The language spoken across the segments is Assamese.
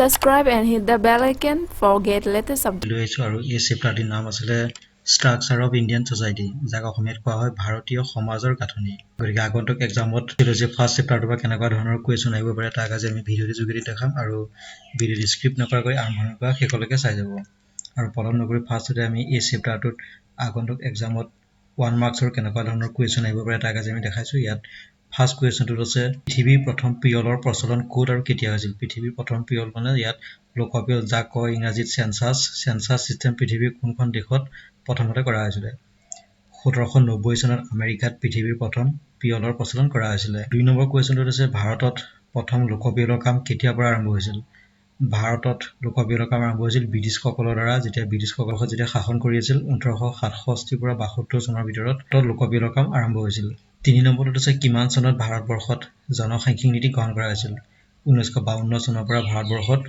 Subscribe and hit the bell icon for get latest updates. লৈছো আৰু এই চেপ্টাৰটিৰ নাম আছিল ষ্ট্ৰাকচাৰ অফ ইণ্ডিয়ান সোসাইটি যাক অসমীয়াত কোৱা হয় ভাৰতীয় সমাজৰ গাঁথনি গতিকে আগন্তুক এক্সামত যে ফাৰ্ষ্ট চেপ্টাৰটোৰ পৰা কেনেকুৱা ধৰণৰ কুৱেশ্যন আহিব পাৰে তাক আজি আমি ভিডিঅ'ৰ যোগেদি দেখাম আৰু ভিডিঅ'টো স্ক্ৰিপ্ট নকৰাকৈ আৰম্ভণিৰ পৰা শেষলৈকে চাই যাব আৰু পলম নকৰি ফাৰ্ষ্টতে আমি এই চেপ্টাৰটোত আগন্তুক এক্সামত 1 মাৰ্কছৰ কেনেকুৱা ধৰণৰ কুৱেশ্যন আহিব পাৰে তাক আজি আমি দেখাইছো ইয়াত ফাৰ্ষ্ট কুৱেশ্যনটো আছে পৃথিৱীৰ প্ৰথম পিয়লৰ প্ৰচলন ক'ত আৰু কেতিয়া হৈছিল পৃথিৱীৰ প্ৰথম পিয়ল মানে ইয়াত লোকপিয়ল যাক কয় ইংৰাজীত সেন্সাস সিস্টেম পৃথিৱীৰ কোনখন দেশত প্ৰথমতে কৰা হৈছিল 1790 চনত আমেৰিকাত পৃথিৱীৰ প্ৰথম পিয়লৰ প্ৰচলন কৰা হৈছিল 2 নম্বৰ কুৱেশ্যনটো আছে ভাৰতত প্ৰথম লোকপিয়লৰ কাম কেতিয়াৰ পৰা আৰম্ভ হৈছিল ভাৰতত লোকপিয়লৰ কাম আৰম্ভ হৈছিল ব্ৰিটিছসকলৰ দ্বাৰা যেতিয়া ব্ৰিটিছসকলে যেতিয়া শাসন কৰি আছিল 1867 পৰা 72 চনৰ ভিতৰত লোকপিয়লৰ কাম আৰম্ভ হৈছিল 3 নম্বৰটো আছে কিমান চনত ভাৰতবৰ্ষত জনসাংখ্যিক নীতি গ্ৰহণ কৰা হৈছিল 1952 চনৰ পৰা ভাৰতবৰ্ষত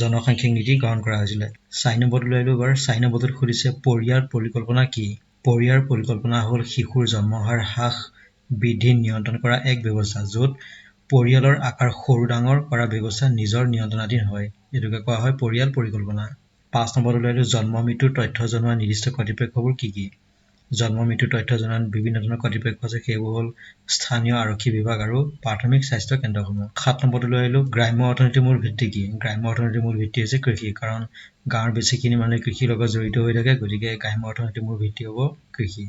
জনসাংখ্যিক নীতি গ্ৰহণ কৰা হৈছিল 4 নম্বৰটো লৈ এবাৰ 4 নম্বৰটোত খুলিছে পৰিয়াল পৰিকল্পনা কি পৰিয়াল পৰিকল্পনা হ'ল শিশুৰ জন্মহাৰ হ্ৰাস বৃদ্ধি নিয়ন্ত্ৰণ কৰা এক ব্যৱস্থা য'ত পৰিয়ালৰ আকাৰ সৰু ডাঙৰ কৰা ব্যৱস্থা নিজৰ নিয়ন্ত্ৰণাধীন হয় এটোকে কোৱা হয় পৰিয়াল পৰিকল্পনা 5 নম্বৰটো লৈ জন্ম মৃত্যুৰ তথ্য জনোৱা নিৰ্দিষ্ট কৰ্তৃপক্ষবোৰ কি জন্ম মৃত্যুৰ তথ্য জনোৱা বিভিন্ন ধৰণৰ কৰ্তৃপক্ষ আছে সেইবোৰ হ'ল স্থানীয় আৰক্ষী বিভাগ আৰু প্ৰাথমিক স্বাস্থ্য কেন্দ্ৰসমূহ 7 নম্বৰটো লৈ গ্ৰাম্য অৰ্থনীতিৰ মূল ভিত্তি কি গ্ৰাম্য অৰ্থনীতিৰ মূল ভিত্তি হৈছে কৃষি কাৰণ গাঁৱৰ বেছিখিনি মানুহে কৃষিৰ লগত জড়িত হৈ থাকে গতিকে গ্ৰাম্য অৰ্থনীতিৰ মূল ভিত্তি হ'ব কৃষি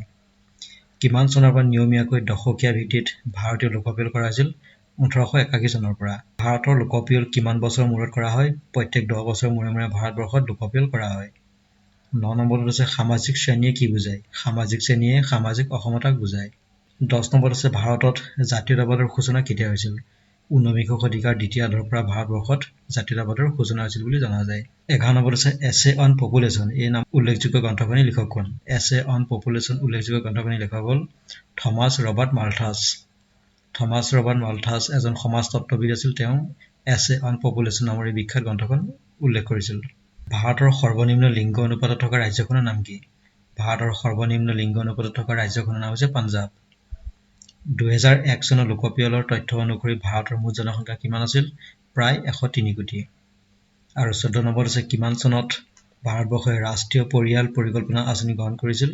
কিমান চনৰ পৰা নিয়মীয়াকৈ দশকীয়া ভিত্তিত ভাৰতীয় লোকপিয়ল কৰা হৈছিল 1881 চনৰ পৰা ভাৰতৰ লোকপিয়ল কিমান বছৰ মূৰত কৰা হয় প্ৰত্যেক 10 বছৰ মূৰে মূৰে ভাৰতবৰ্ষত লোকপিয়ল কৰা হয় 9 নম্বৰটো আছে সামাজিক শ্ৰেণীয়ে কি বুজায় সামাজিক শ্ৰেণীয়ে সামাজিক অসমতাক বুজায় 10 নম্বৰত আছে ভাৰতত জাতীয়তাবাদৰ সূচনা কেতিয়া হৈছিল 19 শতিকাৰ দ্বিতীয়াৰ্ধৰ পৰা ভাৰতবৰ্ষত জাতীয়তাবাদৰ সূচনা হৈছিল বুলি জনা যায় 11 নম্বৰত আছে এছে অন পপুলেশ্যন এই নাম উল্লেখযোগ্য গ্ৰন্থখনিৰ লিখক কোন এছে অন পপুলেশ্যন উল্লেখযোগ্য গ্ৰন্থখনিৰ লেখক হ'ল থমাছ ৰবাৰ্ট মালথাছ এজন সমাজতত্ত্ববিদ আছিল তেওঁ এছে অন পপুলেশ্যন নামৰ এই বিখ্যাত গ্ৰন্থখন উল্লেখ কৰিছিল ভাৰতৰ সৰ্বনিম্ন লিংগ অনুপাতত থকা ৰাজ্যখনৰ নাম কি ভাৰতৰ সৰ্বনিম্ন লিংগ অনুপাতত থকা ৰাজ্যখনৰ নাম হৈছে পাঞ্জাব 2001 চনৰ লোকপিয়লৰ তথ্য অনুসৰি ভাৰতৰ মুঠ জনসংখ্যা কিমান আছিল প্ৰায় 103 কোটি আৰু 14 নম্বৰত আছে কিমান চনত ভাৰতবৰ্ষই ৰাষ্ট্ৰীয় পৰিয়াল পৰিকল্পনা আঁচনি গ্ৰহণ কৰিছিল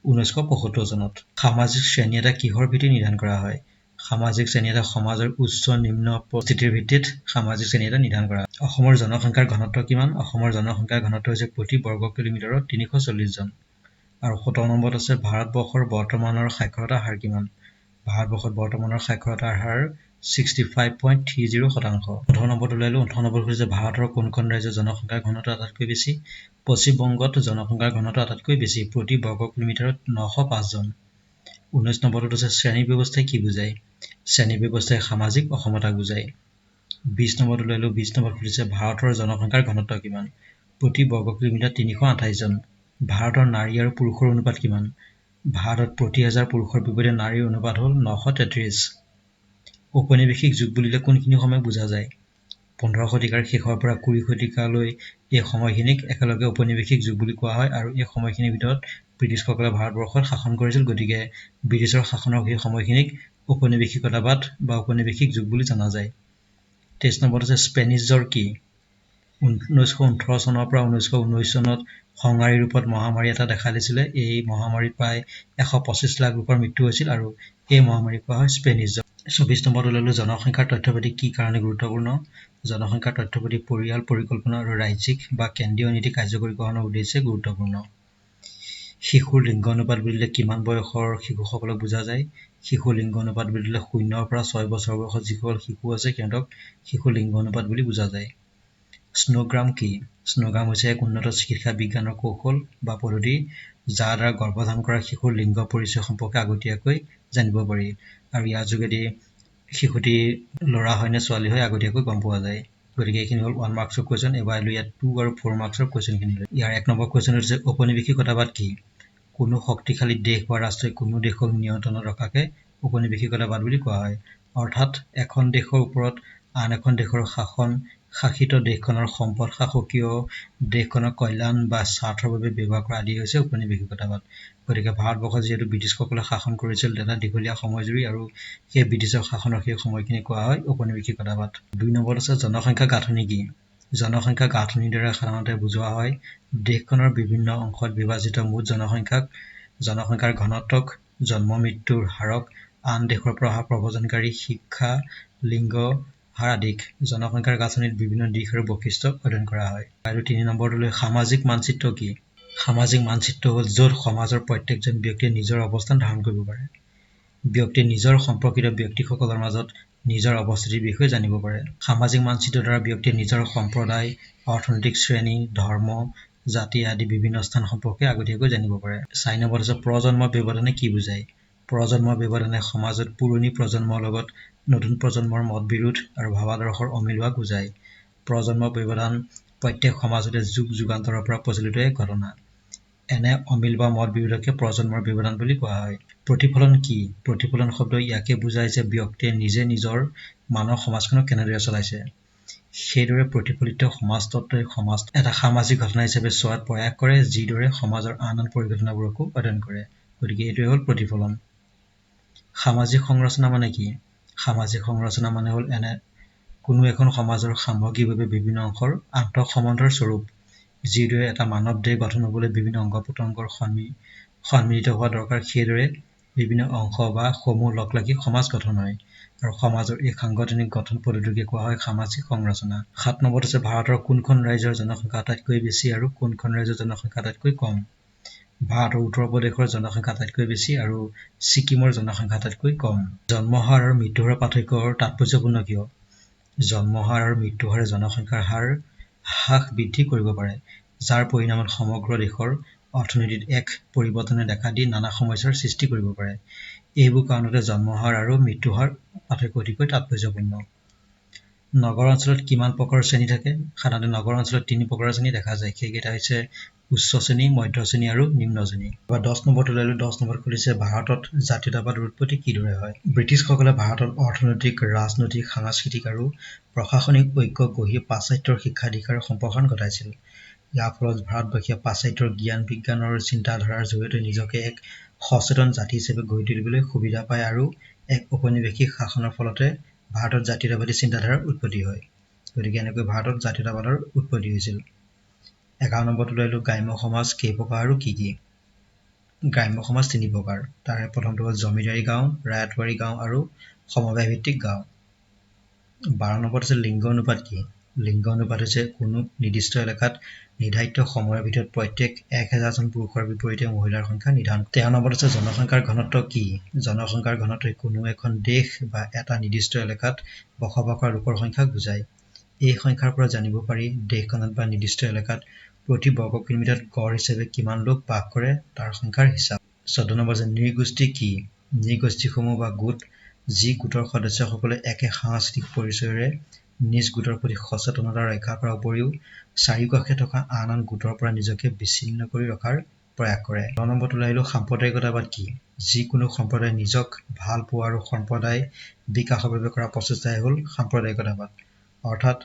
1975 চনত সামাজিক শ্ৰেণী এটা কিহৰ ভিত্তিত নিৰ্ধাৰণ কৰা হয় সামাজিক শ্ৰেণী এটা সমাজৰ উচ্চ নিম্ন পৰিস্থিতিৰ ভিত্তিত সামাজিক শ্ৰেণী এটা নিৰ্ধাৰণ কৰা অসমৰ জনসংখ্যাৰ ঘনত্ব কিমান অসমৰ জনসংখ্যাৰ ঘনত্ব হৈছে প্ৰতি বৰ্গ কিলোমিটাৰত 340 জন আৰু 17 নম্বৰত আছে ভাৰতবৰ্ষৰ বৰ্তমানৰ সাক্ষৰতাৰ হাৰ কিমান ভাৰতবৰ্ষত বৰ্তমানৰ সাক্ষৰতাৰ হাৰ 65.30% 18 নম্বৰটো লৈ 18 নম্বৰ হৈছে ভাৰতৰ কোনখন ৰাজ্যৰ জনসংখ্যাৰ ঘনত্ব আটাইতকৈ বেছি পশ্চিম বংগত জনসংখ্যাৰ ঘনত্ব আটাইতকৈ বেছি প্ৰতি বৰ্গ কিলোমিটাৰত 905 জন 19 নম্বৰটো আছে শ্ৰেণী ব্যৱস্থাই কি বুজায় শ্ৰেণী ব্যৱস্থাই সামাজিক অসমতাক বুজায় 20 নম্বৰটো লৈ 20 নম্বৰ হৈছে ভাৰতৰ জনসংখ্যাৰ ঘনত্ব কিমান প্ৰতি বৰ্গ কিলোমিটাৰ 328 জন ভাৰতৰ নাৰী আৰু পুৰুষৰ অনুপাত কিমান ভাৰতত প্ৰতি হাজাৰ পুৰুষৰ বিপৰীতে নাৰীৰ অনুপাত হ'ল 933 ঔপনিৱেশিক যুগ বুলিলে কোনখিনি সময় বুজা যায় 15 শতিকাৰ শেষৰ পৰা 20 শতিকালৈ এই সময়খিনিক একেলগে ঔপনিৱেশিক যুগ বুলি কোৱা হয় আৰু এই সময়খিনিৰ ভিতৰত ব্ৰিটিছসকলে ভাৰতবৰ্ষত শাসন কৰিছিল গতিকে ব্ৰিটিছৰ শাসনৰ সেই সময়খিনিক ঔপনিৱেশিকতাবাদ বা ঔপনিৱেশিক যুগ বুলি জনা যায় 23 নম্বৰত আছে স্পেনিছ জ্বৰ কি 1918 চনৰ পৰা 1919 চনত সংহাৰী ৰূপত মহামাৰী এটা দেখা দিছিলে এই মহামাৰীত প্ৰায় 125 লাখ লোকৰ মৃত্যু হৈছিল আৰু এই মহামাৰী কোৱা হয় স্পেনিছ জ্বৰ 24 নম্বৰত লৈ জনসংখ্যাৰ তথ্যপাতি কি কাৰণে গুৰুত্বপূৰ্ণ জনসংখ্যাৰ তথ্যপাতি পৰিয়াল পৰিকল্পনা আৰু ৰাজ্যিক বা কেন্দ্ৰীয় নীতি কাৰ্যকৰীকৰণৰ উদ্দেশ্যে গুৰুত্বপূৰ্ণ শিশুৰ লিংগ অনুপাত বুলিলে কিমান বয়সৰ শিশুসকলক বুজা যায় শিশু লিংগ অনুপাত বুলিলে 0 পৰা 6 বছৰ বয়সত যিসকল শিশু আছে সিহঁতক শিশু লিংগ অনুপাত বুলি বুজা যায় স্নোগ্ৰাম কি স্নোগ্ৰাম হৈছে এক উন্নত চিকিৎসা বিজ্ঞানৰ কৌশল বা পদ্ধতি যাৰ দ্বাৰা গৰ্ভধাৰণ কৰা শিশুৰ লিংগ পৰিচয় সম্পৰ্কে আগতীয়াকৈ জানিব পাৰি আৰু ইয়াৰ যোগেদি শিশুটি ল'ৰা হয় নে ছোৱালী হয় আগতীয়াকৈ গম পোৱা যায় গতিকে এইখিনি হ'ল 1 মাৰ্কছৰ কুৱেশ্যন এবাৰ ইয়াত 2 আৰু 4 মাৰ্কছৰ কুৱেশ্যনখিনি ইয়াৰ 1 নম্বৰ কুৱেশ্যন হৈছে ঔপনিৱেশিকতাবাদ কি কোনো শক্তিশালী দেশ বা ৰাষ্ট্ৰই কোনো দেশক নিয়ন্ত্ৰণত ৰখাকে ঔপনিৱেশিকতাবাদ বুলি কোৱা হয় অৰ্থাৎ এখন দেশৰ ওপৰত আন এখন দেশৰ শাসিত দেশখনৰ সম্পদ শাসকীয় দেশখনৰ কল্যাণ বা স্বাৰ্থৰ বাবে ব্যৱহাৰ কৰা আদি হৈছে ঔপনিৱেশিকতাবাদ গতিকে ভাৰতবৰ্ষত যিহেতু ব্ৰিটিছসকলে শাসন কৰিছিল এটা দীঘলীয়া সময় জুৰি আৰু সেই ব্ৰিটিছৰ শাসনৰ সেই সময়খিনি কোৱা হয় ঔপনিৱেশিকতাবাদ 2 নম্বৰত আছে জনসংখ্যা গাঁথনি কি জনসংখ্যা গাঁথনিৰ দ্বাৰা সাধাৰণতে বুজোৱা হয় দেশখনৰ বিভিন্ন অংশত বিভাজিত মুঠ জনসংখ্যাৰ ঘনত্বক, জন্ম মৃত্যুৰ হাৰক, আন দেশৰ পৰা অহা প্ৰব্ৰজনকাৰী শিক্ষা, লিংগ হাৰ আদিক জনসংখ্যাৰ গাঁথনিত বিভিন্ন দিশ আৰু বৈশিষ্ট্য অধ্যয়ন কৰা হয়। আৰু ৩ নম্বৰটোলৈ সামাজিক মানচিত্ৰ কি? সামাজিক মানচিত্ৰ হ'ল য'ত সমাজৰ প্ৰত্যেকজন ব্যক্তিয়ে নিজৰ অৱস্থান ধাৰণ কৰিব পাৰে। ব্যক্তিয়ে নিজৰ সম্পৰ্কিত ব্যক্তিসকলৰ মাজত নিজৰ অৱস্থিতিৰ বিষয়ে জানিব পাৰে। সামাজিক মানচিত্ৰৰ দ্বাৰা ব্যক্তিয়ে নিজৰ সম্প্ৰদায়, অৰ্থনৈতিক শ্ৰেণী, ধৰ্ম, জাতি আদি বিভিন্ন স্থান সম্পৰ্কে আগতীয়াকৈ জানিব পাৰে। ৪ নম্বৰত আছে প্ৰজন্ম ব্যৱধানে কি বুজায়? প্ৰজন্ম ব্যৱধানে সমাজত পুৰণি প্ৰজন্মৰ লগত নতুন প্ৰজন্মৰ মতবিৰোধ আৰু ভাৱাদৰ্শৰ অমিল হোৱাক বুজায়। প্ৰজন্ম ব্যৱধান প্ৰত্যেক সমাজতে যুগ যুগান্তৰৰ পৰা প্ৰচলিত এক ঘটনা। এনে অমিল বা মতবিৰোধকে প্ৰজন্মৰ ব্যৱধান বুলি কোৱা হয়। প্ৰতিফলন কি? প্ৰতিফলন শব্দই ইয়াকে বুজায় যে ব্যক্তিয়ে নিজে নিজৰ মানৱ সমাজখনক কেনেদৰে চলাইছে। সেইদৰে প্ৰতিফলিত সমাজতত্ত্বই সমাজ এটা সামাজিক ঘটনা হিচাপে চোৱাত প্ৰয়াস কৰে, যিদৰে সমাজৰ আন আন পৰিঘটনাবোৰকো অধ্যয়ন কৰে। গতিকে এইটোৱে হ'ল প্ৰতিফলন। সামাজিক সংৰচনা মানে কি? সামাজিক সংৰচনা মানে হ'ল এনে কোনো এখন সমাজৰ সামগ্ৰিকভাৱে বিভিন্ন অংশৰ আন্তঃসম্বন্ধৰ স্বৰূপ। যিদৰে এটা মানৱ দেহ গঠন হ'বলৈ বিভিন্ন অংগ প্ৰত্যংগৰ সন্মিলিত হোৱা দৰকাৰ, সেইদৰে বিভিন্ন অংশ বা সমূহ লগ লাগি সমাজ গঠন হয়। আৰু সমাজৰ এই সাংগঠনিক গঠন পদ্ধতিকে কোৱা হয় সামাজিক সংৰচনা। ৭ নম্বৰত আছে ভাৰতৰ কোনখন ৰাজ্যৰ জনসংখ্যা আটাইতকৈ বেছি আৰু কোনখন ৰাজ্যৰ জনসংখ্যা আটাইতকৈ কম? ভাৰতৰ উত্তৰ প্ৰদেশৰ জনসংখ্যা আটাইতকৈ বেছি আৰু ছিকিমৰ জনসংখ্যা আটাইতকৈ কম। জন্ম হাৰ আৰু মৃত্যু হাৰৰ পাৰ্থক্য তাৎপৰ্যপূৰ্ণ কিয়? জন্ম হাৰ আৰু মৃত্যু হাৰে জনসংখ্যাৰ হাৰ হ্ৰাস বৃদ্ধি কৰিব পাৰে, যাৰ পৰিণামত সমগ্ৰ দেশৰ অৰ্থনীতিত এক পৰিৱৰ্তনে দেখা দি নানা সমস্যাৰ সৃষ্টি কৰিব পাৰে। এইবোৰ কাৰণতে জন্ম হাৰ আৰু মৃত্যু হাৰ পাৰ্থক্য অতিকৈ তাৎপৰ্যপূৰ্ণ। নগৰ অঞ্চলত কিমান প্ৰকাৰৰ শ্ৰেণী থাকে? সাধাৰণতে নগৰ অঞ্চলত ৩ প্ৰকাৰৰ শ্ৰেণী দেখা যায়। সেইকেইটা হৈছে উচ্চ শ্ৰেণী, মধ্য শ্ৰেণী আৰু নিম্ন শ্ৰেণী। এবাৰ ১০ নম্বৰটো লৈ ১০ নম্বৰত খুলিছে ভাৰতত জাতীয়তাবাদৰ উৎপত্তি কিদৰে হয়? ব্ৰিটিছসকলে ভাৰতত অৰ্থনৈতিক, ৰাজনৈতিক, সাংস্কৃতিক আৰু প্ৰশাসনিক ঐক্য গঢ়ি পাশ্চাত্যৰ শিক্ষা দীক্ষাৰ সম্প্ৰসাৰণ ঘটাইছিল। ইয়াৰ ফলত ভাৰতবাসীয়ে পাশ্চাত্যৰ জ্ঞান বিজ্ঞান আৰু চিন্তাধাৰাৰ জৰিয়তে নিজকে এক সচেতন জাতি হিচাপে গঢ়ি তুলিবলৈ সুবিধা পায় আৰু এক ঔপনিৱেশিক শাসনৰ ফলতে ভাৰতত জাতীয়তাবাদী চিন্তাধাৰাৰ উৎপত্তি হয়। গতিকে এনেকৈ ভাৰতত জাতীয়তাবাদৰ উৎপত্তি হৈছিল। ১১ নম্বৰটো লৈ গ্ৰাম্য সমাজ কেই প্ৰকাৰ আৰু কি কি? গ্ৰাম্য সমাজ ৩ প্ৰকাৰ। তাৰে প্ৰথমটো হ'ল জমিদাৰী গাঁও, ৰায়তৱাৰী গাঁও আৰু সমবায় ভিত্তিক গাঁও। ১২ নম্বৰত আছে লিংগ অনুপাত কি? লিংগ অনুপাত হৈছে কোনো নিৰ্দিষ্ট এলেকাত নিৰ্ধাৰিত সময়ৰ ভিতৰত প্ৰত্যেক ১,০০০ জন পুৰুষৰ বিপৰীতে মহিলাৰ সংখ্যা নিৰ্ধাৰণ। ১৩ নম্বৰত আছে জনসংখ্যাৰ ঘনত্ব কি? জনসংখ্যাৰ ঘনত্বই কোনো এখন দেশ বা এটা নিৰ্দিষ্ট এলেকাত বসবাস কৰা লোকৰ সংখ্যাক বুজায়। এই সংখ্যাৰ পৰা জানিব পাৰি দেশখনত বা নিৰ্দিষ্ট এলেকাত প্ৰতি বৰ্গ কিলোমিটাৰত গড় হিচাপে কিমান লোক বাস কৰে তাৰ সংখ্যাৰ হিচাপ। ১৪ নম্বৰ আছে নৃগোষ্ঠী কি? নৃগোষ্ঠীসমূহ বা গোট যি গোটৰ সদস্যসকলে একে সাংস্কৃতিক পৰিচয়ৰে নিজ গোটৰ প্ৰতি সচেতনতা ৰক্ষা কৰাৰ উপৰিও চাৰিওকাষে থকা আন আন গোটৰ পৰা নিজকে বিচ্ছিন্ন কৰি ৰখাৰ প্ৰয়াস কৰে। ১৬ নম্বৰত ওলাই আহিলো সাম্প্ৰদায়িকতাবাদ কি? যিকোনো সম্প্ৰদায়ে নিজক ভাল পোৱা আৰু সম্প্ৰদায় বিকাশৰ বাবে কৰা প্ৰচেষ্টাই হ'ল সাম্প্ৰদায়িকতাবাদ। অৰ্থাৎ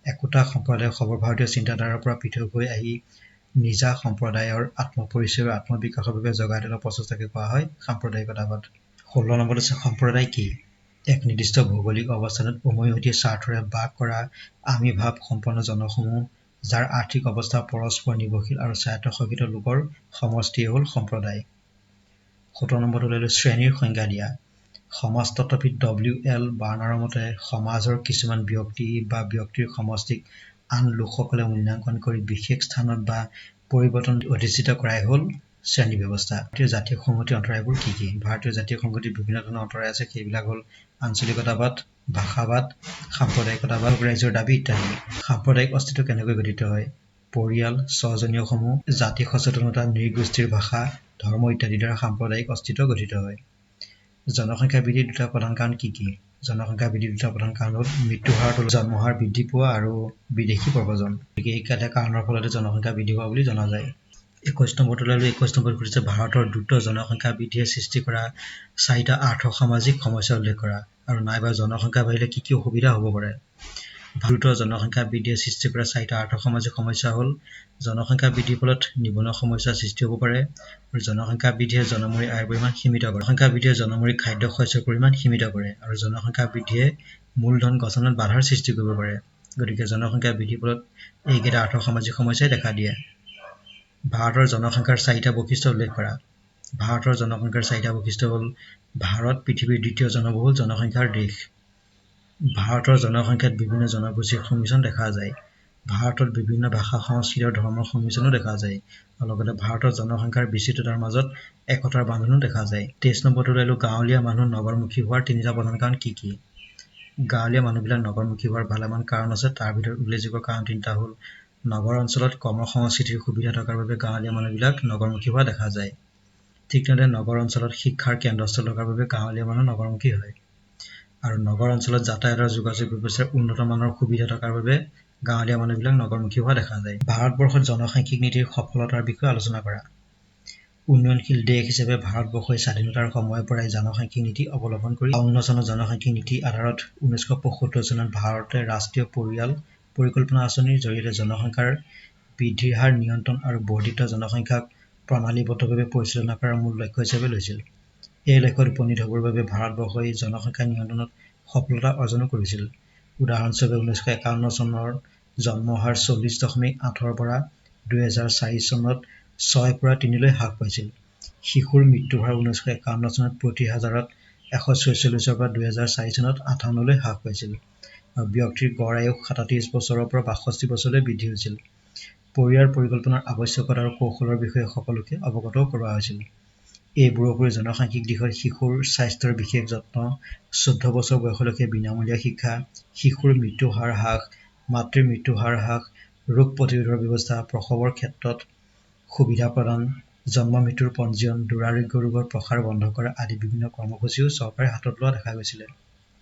একোটা সম্প্ৰদায়ে সৰ্বভাৰতীয় চিন্তাধাৰাৰ পৰা পৃথক হৈ আহি নিজা সম্প্ৰদায়ৰ আত্মপৰিচয় আৰু আত্মবিকাশৰ বাবে জগাই তোলা প্ৰচেষ্টাকে কোৱা হয় সাম্প্ৰদায়িকতাবাদ। ১৬ নম্বৰত আছে সম্প্ৰদায় কি? এক নিৰ্দিষ্ট ভৌগোলিক অৱস্থানত উমৈহতীয়া স্বাৰ্থৰে বাস কৰা আমিভাৱ সম্পন্ন জনসমূহ যাৰ আৰ্থিক অৱস্থা পৰস্পৰ নিৰ্ভৰশীল আৰু স্বায়ত্তশাসিত লোকৰ সমষ্টিয়ে হ'ল সম্প্ৰদায়। ১৭ নম্বৰত ওলাইলো শ্ৰেণীৰ সংজ্ঞা দিয়া। সমাজতত্ত্ববিদ W.L. বাৰ্নাৰৰ মতে সমাজৰ কিছুমান ব্যক্তি বা ব্যক্তিৰ সমষ্টিক আন লোকসকলে মূল্যাংকন কৰি বিশেষ স্থানত বা পৰিৱৰ্তন অধিষ্ঠিত কৰাই হ'ল শ্ৰেণী ব্যৱস্থা। ভাৰতীয় জাতীয় সংহতিৰ অন্তৰায়বোৰ কি কি? ভাৰতীয় জাতীয় সংহতিৰ বিভিন্ন ধৰণৰ অন্তৰায় আছে। সেইবিলাক হ'ল আঞ্চলিকতাবাদ, ভাষাবাদ, সাম্প্ৰদায়িকতাবাদ, ৰাইজৰ দাবী ইত্যাদি। সাম্প্ৰদায়িক অস্তিত্ব কেনেকৈ গঠিত হয়? পৰিয়াল, স্বজনীয় সমূহ, জাতি সচেতনতা, নৃগোষ্ঠীৰ ভাষা, ধৰ্ম ইত্যাদিৰ দ্বাৰা সাম্প্ৰদায়িক অস্তিত্ব গঠিত হয়। জনসংখ্যা বৃদ্ধিৰ দুটা প্ৰধান কাৰণ কি কি? জনসংখ্যা বৃদ্ধিৰ দুটা প্ৰধান কাৰণ হ'ল মৃত্যু হাৰ, জন্ম হাৰ বৃদ্ধি পোৱা আৰু বিদেশী প্ৰব্ৰজন। গতিকে এইকেইটা কাৰণৰ ফলতে জনসংখ্যা বৃদ্ধি হোৱা বুলি জনা যায়। ২১ নম্বৰত ওলালো ২১ নম্বৰত সুধিছে ভাৰতৰ দ্ৰুত জনসংখ্যা বৃদ্ধিয়ে সৃষ্টি কৰা ৪টা আৰ্থ-সামাজিক সমস্যা উল্লেখ কৰা আৰু নাইবা জনসংখ্যা বাঢ়িলে কি কি অসুবিধা হ'ব পাৰে। দ্ৰুত জনসংখ্যা বৃদ্ধিয়ে সৃষ্টি কৰা ৪টা আৰ্থ-সামাজিক সমস্যা হ'ল জনসংখ্যা বৃদ্ধিৰ ফলত নিবনুৱা সমস্যাৰ সৃষ্টি হ'ব পাৰে আৰু জনসংখ্যা বৃদ্ধিয়ে জনমূৰি আয়ৰ পৰিমাণ সীমিত কৰে। জনসংখ্যা বৃদ্ধিয়ে জনমূৰি খাদ্য শস্যৰ পৰিমাণ সীমিত কৰে আৰু জনসংখ্যা বৃদ্ধিয়ে মূলধন গঠনত বাধাৰ সৃষ্টি কৰিব পাৰে। গতিকে জনসংখ্যা বৃদ্ধিৰ ফলত এইকেইটা আৰ্থ-সামাজিক সমস্যাই দেখা দিয়ে। ভাৰতৰ জনসংখ্যাৰ 4টা বৈশিষ্ট্য উল্লেখ কৰা। ভাৰতৰ জনসংখ্যাৰ 4টা বৈশিষ্ট্য হ'ল ভাৰত পৃথিৱীৰ দ্বিতীয় জনবহুল জনসংখ্যাৰ দেশ। ভাৰতৰ জনসংখ্যাত বিভিন্ন জনগোষ্ঠীৰ সংমিশ্ৰণ দেখা যায়। ভাৰতত বিভিন্ন ভাষা, সংস্কৃতি আৰু ধৰ্মৰ সংমিশ্ৰণো দেখা যায়। আৰু লগতে ভাৰতৰ জনসংখ্যাৰ বিচিত্ৰতাৰ মাজত একতাৰ বান্ধোনো দেখা যায়। 23 নম্বৰটো ওলালো গাঁৱলীয়া মানুহ নগৰমুখী হোৱাৰ 3টা প্ৰধান কাৰণ কি কি? গাঁৱলীয়া মানুহবিলাক নগৰমুখী হোৱাৰ ভালেমান কাৰণ আছে। তাৰ ভিতৰত উল্লেখযোগ্য কাৰণ 3টা হ'ল নগৰ অঞ্চলত কৰ্ম-সংস্কৃতিৰ সুবিধা থকাৰ বাবে গাঁৱলীয়া মানুহবিলাক নগৰমুখী হোৱা দেখা যায়। ঠিক তেনেদৰে নগৰ অঞ্চলত শিক্ষাৰ কেন্দ্ৰস্থল থকাৰ বাবে গাঁৱলীয়া মানুহ নগৰমুখী হয়। আৰু নগৰ অঞ্চলত যাতায়াতৰ যোগাযোগ ব্যৱস্থাৰ উন্নত মানৰ সুবিধা থকাৰ বাবে গাঁৱলীয়া মানুহবিলাক নগৰমুখী হোৱা দেখা যায়। ভাৰতবৰ্ষত জনসাংখ্যিক নীতিৰ সফলতাৰ বিষয়ে আলোচনা কৰা। উন্নয়নশীল দেশ হিচাপে ভাৰতবৰ্ষই স্বাধীনতাৰ সময়ৰ পৰাই জনসাংখ্যিক নীতি অৱলম্বন কৰি 52 চনত জনসাংখ্যিক নীতি আধাৰত 1975 চনত ভাৰতে ৰাষ্ট্ৰীয় পৰিয়াল পৰিকল্পনা আঁচনিৰ জৰিয়তে জনসংখ্যাৰ বৃদ্ধিৰ হাৰ নিয়ন্ত্ৰণ আৰু বৰ্ধিত জনসংখ্যাক প্ৰণালীবদ্ধভাৱে পৰিচালনা কৰাৰ মূল লক্ষ্য হিচাপে লৈছিল। এই লক্ষ্যত উপনীত হ'বৰ বাবে ভাৰতবৰ্ষই জনসংখ্যা নিয়ন্ত্ৰণত সফলতা অৰ্জনো কৰিছিল। উদাহৰণস্বৰূপে 1951 চনৰ জন্ম হাৰ 40.8ৰ পৰা 2004 চনত 6 পৰা 3লৈ হ্ৰাস পাইছিল। শিশুৰ মৃত্যুৰ হাৰ 1951 চনত প্ৰতি হাজাৰত 146ৰ পৰা 2004 চনত 58লৈ হ্ৰাস পাইছিল। আৰু ব্যক্তিৰ গড় আয়ুস 37 বছৰৰ পৰা 62 বছৰলৈ বৃদ্ধি হৈছিল। পৰিয়াল পৰিকল্পনাৰ আৱশ্যকতা আৰু কৌশলৰ বিষয়ে সকলোকে অৱগত কৰোৱা হৈছিল। এইবোৰৰ উপৰি জনসাংখ্যিক দিশত শিশুৰ স্বাস্থ্যৰ বিশেষ যত্ন, 14 বছৰ বয়সলৈকে বিনামূলীয়া শিক্ষা, শিশুৰ মৃত্যু হাৰ হ্ৰাস, মাতৃৰ মৃত্যু হাৰ হ্ৰাস, ৰোগ প্ৰতিৰোধৰ ব্যৱস্থা, প্ৰসৱৰ ক্ষেত্ৰত সুবিধা প্ৰদান, জন্ম মৃত্যুৰ পঞ্জীয়ন, দুৰাৰোগ্য ৰোগৰ প্ৰসাৰ বন্ধ কৰা আদি বিভিন্ন কৰ্মসূচীও চৰকাৰে হাতত লোৱা দেখা গৈছিলে।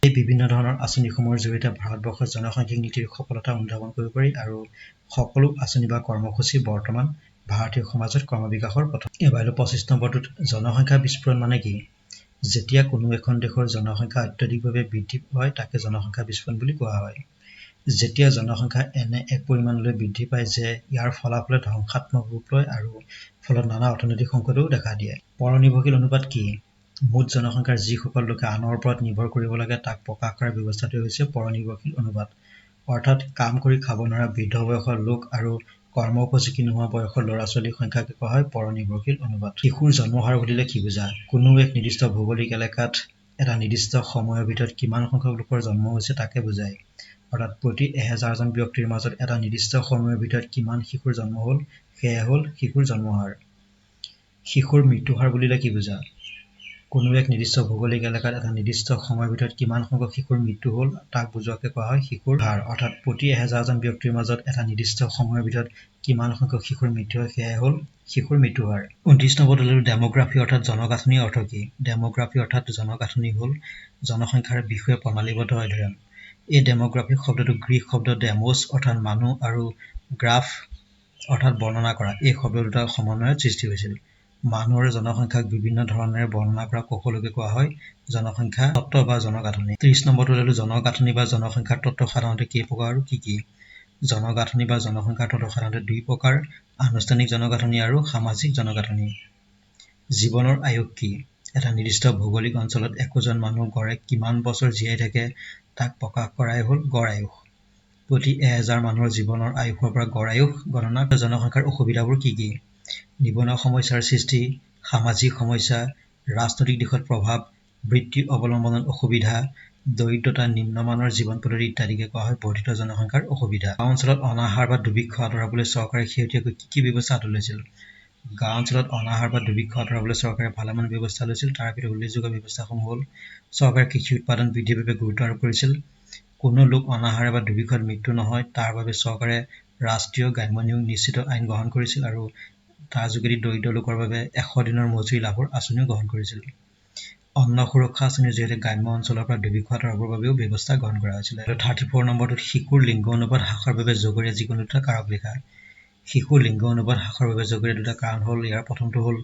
এই বিভিন্ন ধৰণৰ আঁচনিসমূহৰ জৰিয়তে ভাৰতবৰ্ষৰ জনসাংখ্যিক নীতিৰ সফলতা অনুধাৱন কৰিব পাৰি আৰু সকলো আঁচনি বা কৰ্মসূচী বৰ্তমান ভাৰতীয় সমাজত কৰ্মবিকাশৰ পথত। এবাৰ 25 নম্বৰটোত জনসংখ্যা বিস্ফোৰণ মানে কি? যেতিয়া কোনো এখন দেশৰ জনসংখ্যা অত্যধিকভাৱে বৃদ্ধি হয় তাকে জনসংখ্যা বিস্ফোৰণ বুলি কোৱা হয়। যেতিয়া জনসংখ্যা এনে এক পৰিমাণলৈ বৃদ্ধি পায় যে ইয়াৰ ফলাফলে ধ্বংসাত্মক ৰূপ লয় আৰু ফলত নানা অৰ্থনৈতিক সংকটেও দেখা দিয়ে। পৰনিৰ্ভৰশীল অনুপাত কি? মুঠ জনসংখ্যাৰ যিসকল লোকে আনৰ ওপৰত নিৰ্ভৰ কৰিব লাগে তাক প্ৰকাশ কৰাৰ ব্যৱস্থাটোৱে হৈছে পৰনিৰ্ভৰশীল অনুপাত। অৰ্থাৎ কাম কৰি খাব নোৱাৰা বৃদ্ধ বয়সৰ লোক আৰু কৰ্ম উপযোগী নোহোৱা বয়সৰ ল'ৰা-ছোৱালীৰ সংখ্যাকে কোৱা হয় পৰনিৰ্ভৰশীল অনুপাত। শিশুৰ জন্ম হাৰ বুলিলে কি বুজা? কোনো এক নিৰ্দিষ্ট ভৌগোলিক এলেকাত এটা নিৰ্দিষ্ট সময়ৰ ভিতৰত কিমান সংখ্যক লোকৰ জন্ম হৈছে তাকে বুজায়। অৰ্থাৎ প্ৰতি 1000 জন ব্যক্তিৰ মাজত এটা নিৰ্দিষ্ট সময়ৰ ভিতৰত কিমান শিশুৰ জন্ম হ'ল সেয়া হ'ল শিশুৰ জন্ম হাৰ। শিশুৰ মৃত্যু হাৰ বুলিলে কি বুজা? কোনো এক নিৰ্দিষ্ট ভৌগোলিক এলেকাত এটা নিৰ্দিষ্ট সময়ৰ ভিতৰত কিমান সংখ্যক শিশুৰ মৃত্যু হ'ল তাক বুজোৱাকে কোৱা হয় শিশুৰ হাৰ। অৰ্থাৎ প্ৰতি 1000 জন ব্যক্তিৰ মাজত এটা নিৰ্দিষ্ট সময়ৰ ভিতৰত কিমান সংখ্যক শিশুৰ মৃত্যু হয় সেয়াই হ'ল শিশুৰ মৃত্যু হাৰ। 29 নম্বৰত হ'ল ডেমোগ্ৰাফি অৰ্থাৎ জনগাঁথনিৰ অৰ্থ কি? ডেমোগ্ৰাফি অৰ্থাৎ জনগাঁথনি হ'ল জনসংখ্যাৰ বিষয়ে প্ৰণালীবদ্ধ অধ্যয়ন। এই ডেমোগ্ৰাফি শব্দটো গ্ৰীক শব্দ ডেমোছ অৰ্থাৎ মানুহ আৰু গ্ৰাফ অৰ্থাৎ বৰ্ণনা কৰা এই শব্দ দুটাৰ সমন্বয়ত সৃষ্টি হৈছিল। মানুহৰ জনসংখ্যাক বিভিন্ন ধৰণেৰে বৰ্ণনা কৰা কৌশলকে কোৱা হয় জনসংখ্যা তত্ত্ব বা জনগাঁথনি। 30 নম্বৰটো হ'ল জনগাঁথনি বা জনসংখ্যাৰ তত্ত্ব সাধাৰণতে কেই প্ৰকাৰ আৰু কি কি? জনগাঁথনি বা জনসংখ্যাৰ তত্ত্ব সাধাৰণতে 2 প্ৰকাৰ, আনুষ্ঠানিক জনগাঁথনি আৰু সামাজিক জনগাঁথনি। জীৱনৰ আয়ুস কি? এটা নিৰ্দিষ্ট ভৌগোলিক অঞ্চলত একোজন মানুহ গড়ে কিমান বছৰ জীয়াই থাকে তাক প্ৰকাশ কৰাই হ'ল গড় আয়ুস। প্ৰতি 1000 মানুহৰ জীৱনৰ আয়ুসৰ পৰা গড় আয়ুস গণনা কৰা। জনসংখ্যাৰ অসুবিধাবোৰ কি কি? নিবনুৱা সমস্যাৰ সৃষ্টি, সামাজিক সমস্যা, ৰাজনৈতিক দিশত প্ৰভাৱ, বৃত্তি অৱলম্বনত অসুবিধা, দৰিদ্ৰতা, নিম্নমানৰ জীৱন পদ্ধতি ইত্যাদিকে কোৱা হয় বৰ্ধিত জনসংখ্যাৰ অসুবিধা। গাঁও অঞ্চলত অনাহাৰ বা দুৰ্ভিক্ষ আঁতৰাবলৈ চৰকাৰে শেহতীয়াকৈ কি কি ব্যৱস্থা হাতত লৈছিল? গাঁও অঞ্চলত অনাহাৰ বা দুৰ্ভিক্ষ আঁতৰাবলৈ চৰকাৰে ভালেমান ব্যৱস্থা লৈছিল। তাৰ ভিতৰত উল্লেখযোগ্য ব্যৱস্থাসমূহ হ'ল চৰকাৰে কৃষি উৎপাদন বৃদ্ধিৰ বাবে গুৰুত্ব আৰোপ কৰিছিল। কোনো লোক অনাহাৰে বা দুৰ্ভিক্ষত মৃত্যু নহয় তাৰ বাবে চৰকাৰে ৰাষ্ট্ৰীয় গ্ৰাম্য নিয়োগ নিশ্চিত আইন গ্ৰহণ কৰিছিল আৰু তাৰ যোগেদি দৰিদ্ৰ লোকৰ বাবে 100 দিনৰ মজুৰি লাভৰ আঁচনিও গ্ৰহণ কৰিছিল। অন্ন সুৰক্ষা আঁচনিৰ জৰিয়তে গ্ৰাম্য অঞ্চলৰ পৰা দুৰ্ভিক্ষ আঁতৰাবৰ বাবেও ব্যৱস্থা গ্ৰহণ কৰা হৈছিলে। 34 নম্বৰটোত শিশুৰ লিংগ অনুপাত হ্ৰাসৰ বাবে জগৰীয়া যিকোনো দুটা কাৰক লিখা। শিশুৰ লিংগ অনুপাত হ্ৰাসৰ বাবে জগৰীয়া দুটা কাৰণ হ'ল ইয়াৰ প্ৰথমটো হ'ল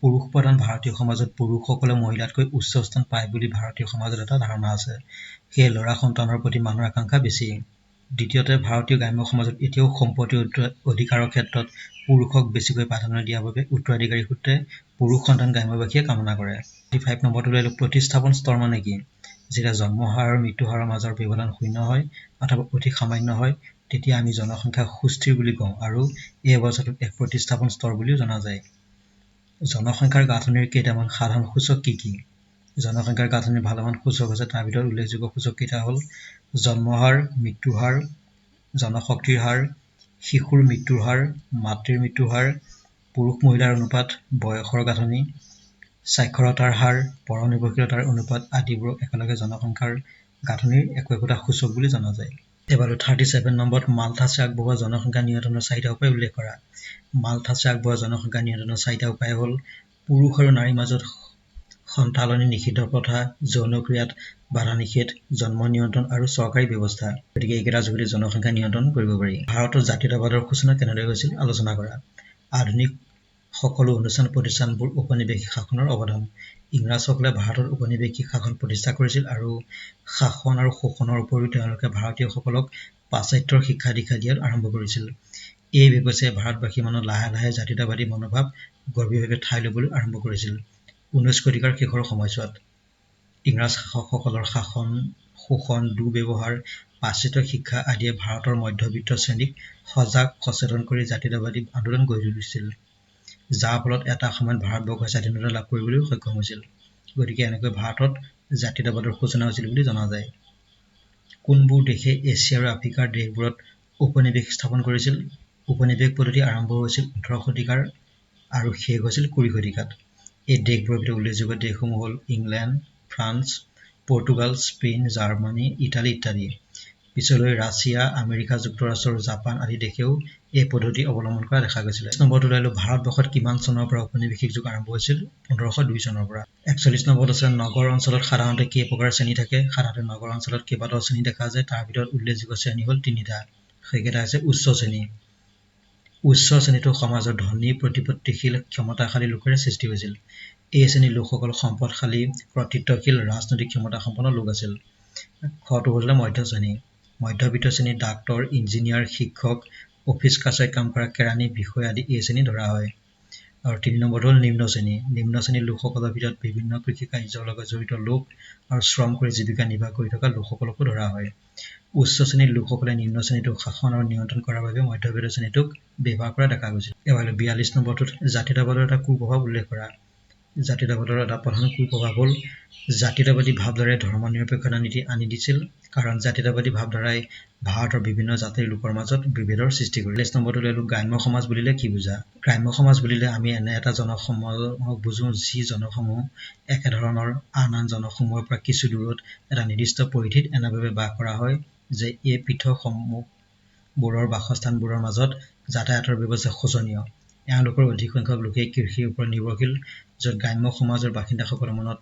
পুৰুষ প্ৰধান ভাৰতীয় সমাজত পুৰুষসকলে মহিলাতকৈ উচ্চ স্থান পায় বুলি ভাৰতীয় সমাজত এটা ধাৰণা আছে। সেয়ে ল'ৰা সন্তানৰ প্ৰতি মানুহৰ আকাংক্ষা বেছি। দ্বিতীয়তে ভাৰতীয় গ্ৰাম্য সমাজত এতিয়াও সম্পত্তি অধিকাৰৰ ক্ষেত্ৰত পুৰুষক বেছিকৈ প্ৰাধান্য দিয়াৰ বাবে উত্তৰাধিকাৰী সূত্ৰে পুৰুষ সন্তান গ্ৰাম্যবাসীয়ে কামনা কৰে। 35 নম্বৰটো লৈ প্ৰতিস্থাপন স্তৰ মানে কি? যেতিয়া জন্ম হাৰ আৰু মৃত্যু হাৰৰ মাজৰ ব্যৱধান শূন্য হয় অথবা অতি সামান্য হয় তেতিয়া আমি জনসংখ্যা সুস্থিৰ বুলি কওঁ আৰু এই অৱস্থাটোক এক প্ৰতিস্থাপন স্তৰ বুলিও জনা যায়। জনসংখ্যাৰ গাঁথনিৰ কেইটামান সাধাৰণ সূচক কি কি? জনসংখ্যাৰ গাঁথনিৰ ভালেমান সূচক আছে, তাৰ ভিতৰত উল্লেখযোগ্য সূচক কেইটা হ'ল জন্ম হাৰ, মৃত্যু হাৰ, জনশক্তিৰ হাৰ, শিশুৰ মৃত্যুৰ হাৰ, মাতৃৰ মৃত্যুৰ হাৰ, পুৰুষ মহিলাৰ অনুপাত, বয়সৰ গাঁথনি, সাক্ষৰতাৰ হাৰ, পৰনিৰ্ভৰশীলতাৰ অনুপাত আদিবোৰ একেলগে জনসংখ্যাৰ গাঁথনিৰ একোটা সূচক বুলি জনা যায়। এবাৰ 37 নম্বৰত মালথাছে আগবঢ়োৱা জনসংখ্যা নিয়ন্ত্ৰণৰ 4টা উপায় উল্লেখ কৰা। মালথাছে আগবঢ়োৱা জনসংখ্যা নিয়ন্ত্ৰণৰ 4টা উপায় হ'ল পুৰুষ আৰু নাৰীৰ মাজত সন্তাননি নিষিদ্ধ প্ৰথা, যৌনক্ৰিয়াত বাধা নিষেধ, জন্ম নিয়ন্ত্ৰণ আৰু চৰকাৰী ব্যৱস্থা। গতিকে এইকেইটা যোগেদি জনসংখ্যা নিয়ন্ত্ৰণ কৰিব পাৰি। ভাৰতৰ জাতীয়তাবাদৰ সূচনা কেনেদৰে হৈছিল আলোচনা কৰা। আধুনিক সকলো অনুষ্ঠান প্ৰতিষ্ঠানবোৰ ঔপনিৱেশিক শাসনৰ অৱদান। ইংৰাজসকলে ভাৰতত ঔপনিৱেশিক শাসন প্ৰতিষ্ঠা কৰিছিল আৰু শাসন আৰু শোষণৰ উপৰিও তেওঁলোকে ভাৰতীয়সকলক পাশ্চাত্যৰ শিক্ষা দীক্ষা দিয়াত আৰম্ভ কৰিছিল। এই ব্যৱস্থাই ভাৰতবাসীৰ মনত লাহে লাহে জাতীয়তাবাদী মনোভাৱ গভীৰভাৱে ঠাই ল'বলৈ আৰম্ভ কৰিছিল। 19 শতিকাৰ শেষৰ সময়ছোৱাত ইংৰাজ শাসকসকলৰ শাসন, শোষণ, দুৰ্ব্যৱহাৰ, পাশ্চাত্য শিক্ষা আদিয়ে ভাৰতৰ মধ্যবিত্ত শ্ৰেণীক সজাগ সচেতন কৰি জাতীয়তাবাদী আন্দোলন গঢ়ি তুলিছিল, যাৰ ফলত এটা সময়ত ভাৰতবৰ্ষই স্বাধীনতা লাভ কৰিবলৈ সক্ষম হৈছিল। গতিকে এনেকৈ ভাৰতত জাতীয়তাবাদৰ সূচনা হৈছিল বুলি জনা যায়। কোনবোৰ দেশে এছিয়া আৰু আফ্ৰিকাৰ দেশবোৰত ঔপনিৱেশ স্থাপন কৰিছিল? ঔপনিৱেশ পদ্ধতি আৰম্ভ হৈছিল 18 শতিকাৰ আৰু শেষ হৈছিল 20 শতিকাত। এই দেশবোৰৰ ভিতৰত উল্লেখযোগ্য দেশসমূহ হ'ল England, France, Portugal, Spain, Germany, Italy ইত্যাদি। পিছলৈ ৰাছিয়া, আমেৰিকা যুক্তৰাষ্ট্ৰ আৰু জাপান আদি দেশেও এই পদ্ধতি অৱলম্বন কৰা দেখা গৈছিলে। নম্বৰত ওলাইলো ভাৰতবৰ্ষত কিমান চনৰ পৰা ঔপনিৱেশিক যুগ আৰম্ভ হৈছিল? 1502 চনৰ পৰা। 41 নম্বৰত আছে নগৰ অঞ্চলত সাধাৰণতে কেই প্ৰকাৰ শ্ৰেণী থাকে? সাধাৰণতে নগৰ অঞ্চলত কেইবাটাও শ্ৰেণী দেখা যায়, তাৰ ভিতৰত উল্লেখযোগ্য শ্ৰেণী হ'ল 3টা। সেইকেইটা হৈছে উচ্চ শ্ৰেণী। উচ্চ শ্ৰেণীটো সমাজৰ ধনী, প্ৰতিপত্তিশীল, ক্ষমতাশালী লোকেৰে সৃষ্টি হৈছিল। এই শ্ৰেণীৰ লোকসকল সম্পদশালী, কৰ্তৃত্বশীল, ৰাজনৈতিক ক্ষমতাসম্পন্ন লোক আছিল। খটো হৈছিলে মধ্য শ্ৰেণী। মধ্যবিত্ত শ্ৰেণীৰ ডাক্তৰ, ইঞ্জিনিয়াৰ, শিক্ষক, অফিচ কাছাৰীত কাম কৰা কেৰাণী, বিষয়া আদি এই শ্ৰেণী ধৰা হয়। আৰু 3 নম্বৰটো হ'ল নিম্ন শ্ৰেণী। নিম্ন শ্ৰেণীৰ লোকসকলৰ ভিতৰত বিভিন্ন কৃষি কাৰ্যৰ লগত জড়িত লোক আৰু শ্ৰম কৰি জীৱিকা নিৰ্বাহ কৰি থকা লোকসকলকো ধৰা হয়। উচ্চ শ্ৰেণীৰ লোকসকলে নিম্ন শ্ৰেণীটোক শাসন আৰু নিয়ন্ত্ৰণ কৰাৰ বাবে মধ্যবিত্ত শ্ৰেণীটোক ব্যৱহাৰ কৰা দেখা গৈছিল। এবাৰ 42 নম্বৰটোত জাতীয়তাবাদৰ এটা কুপ্ৰভাৱ উল্লেখ কৰা। জাতীয়তাবাদৰ এটা প্ৰধান কুপ্ৰভাৱ হ'ল জাতীয়তাবাদী ভাৱধাৰাই ধৰ্মনিৰপেক্ষতা নীতি আনি দিছিল, কাৰণ জাতীয়তাবাদী ভাৱধাৰাই ভাৰতৰ বিভিন্ন জাতিৰ লোকৰ মাজত বিভেদৰ সৃষ্টি কৰিছিল। 40 নম্বৰটো লৈ গ্ৰাম্য সমাজ বুলিলে কি বুজা? গ্ৰাম্য সমাজ বুলিলে আমি এনে এটা জনসমুহক বুজো যি জনসমূহ একেধৰণৰ আন আন জনসমূহৰ পৰা কিছু দূৰত এটা নিৰ্দিষ্ট পৰিধিত এনেভাৱে বাস কৰা হয় যে এই পৃথক সমূহবোৰৰ বাসস্থানবোৰৰ মাজত যাতায়াতৰ ব্যৱস্থা শোচনীয়। এওঁলোকৰ অধিক সংখ্যক লোকেই কৃষিৰ ওপৰত নিৰ্ভৰশীল, য'ত গ্ৰাম্য সমাজৰ বাসিন্দাসকলৰ মনত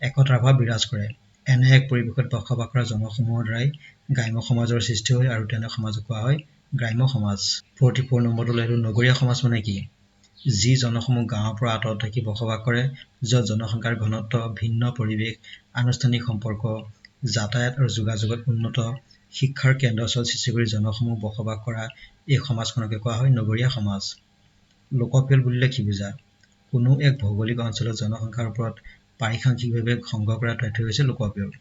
একতাৰ ভাৱ বিৰাজ কৰে। এনে এক পৰিৱেশত বসবাস কৰা জনসমূহৰ দ্বাৰাই গ্ৰাম্য সমাজৰ সৃষ্টি হয় আৰু তেনে সমাজক কোৱা হয় গ্ৰাম্য সমাজ। 44 নম্বৰটো লৈ নগৰীয়া সমাজ মানে কি? যি জনসমূহ গাঁৱৰ পৰা আঁতৰত থাকি বসবাস কৰে, য'ত জনসংখ্যাৰ ঘনত্ব, ভিন্ন পৰিৱেশ, আনুষ্ঠানিক সম্পৰ্ক, যাতায়াত আৰু যোগাযোগত উন্নত, শিক্ষাৰ কেন্দ্ৰস্থল সৃষ্টি কৰি জনসমূহ বসবাস কৰা এই সমাজখনকে কোৱা হয় নগৰীয়া সমাজ। লোকপিয়ল বুলিলে কি বুজা? কোনো এক ভৌগোলিক অঞ্চলত জনসংখ্যাৰ ওপৰত পাৰিসাংখ্যিকভাৱে সংগ্ৰহ কৰা তথ্য হৈছে লোকপিয়ল।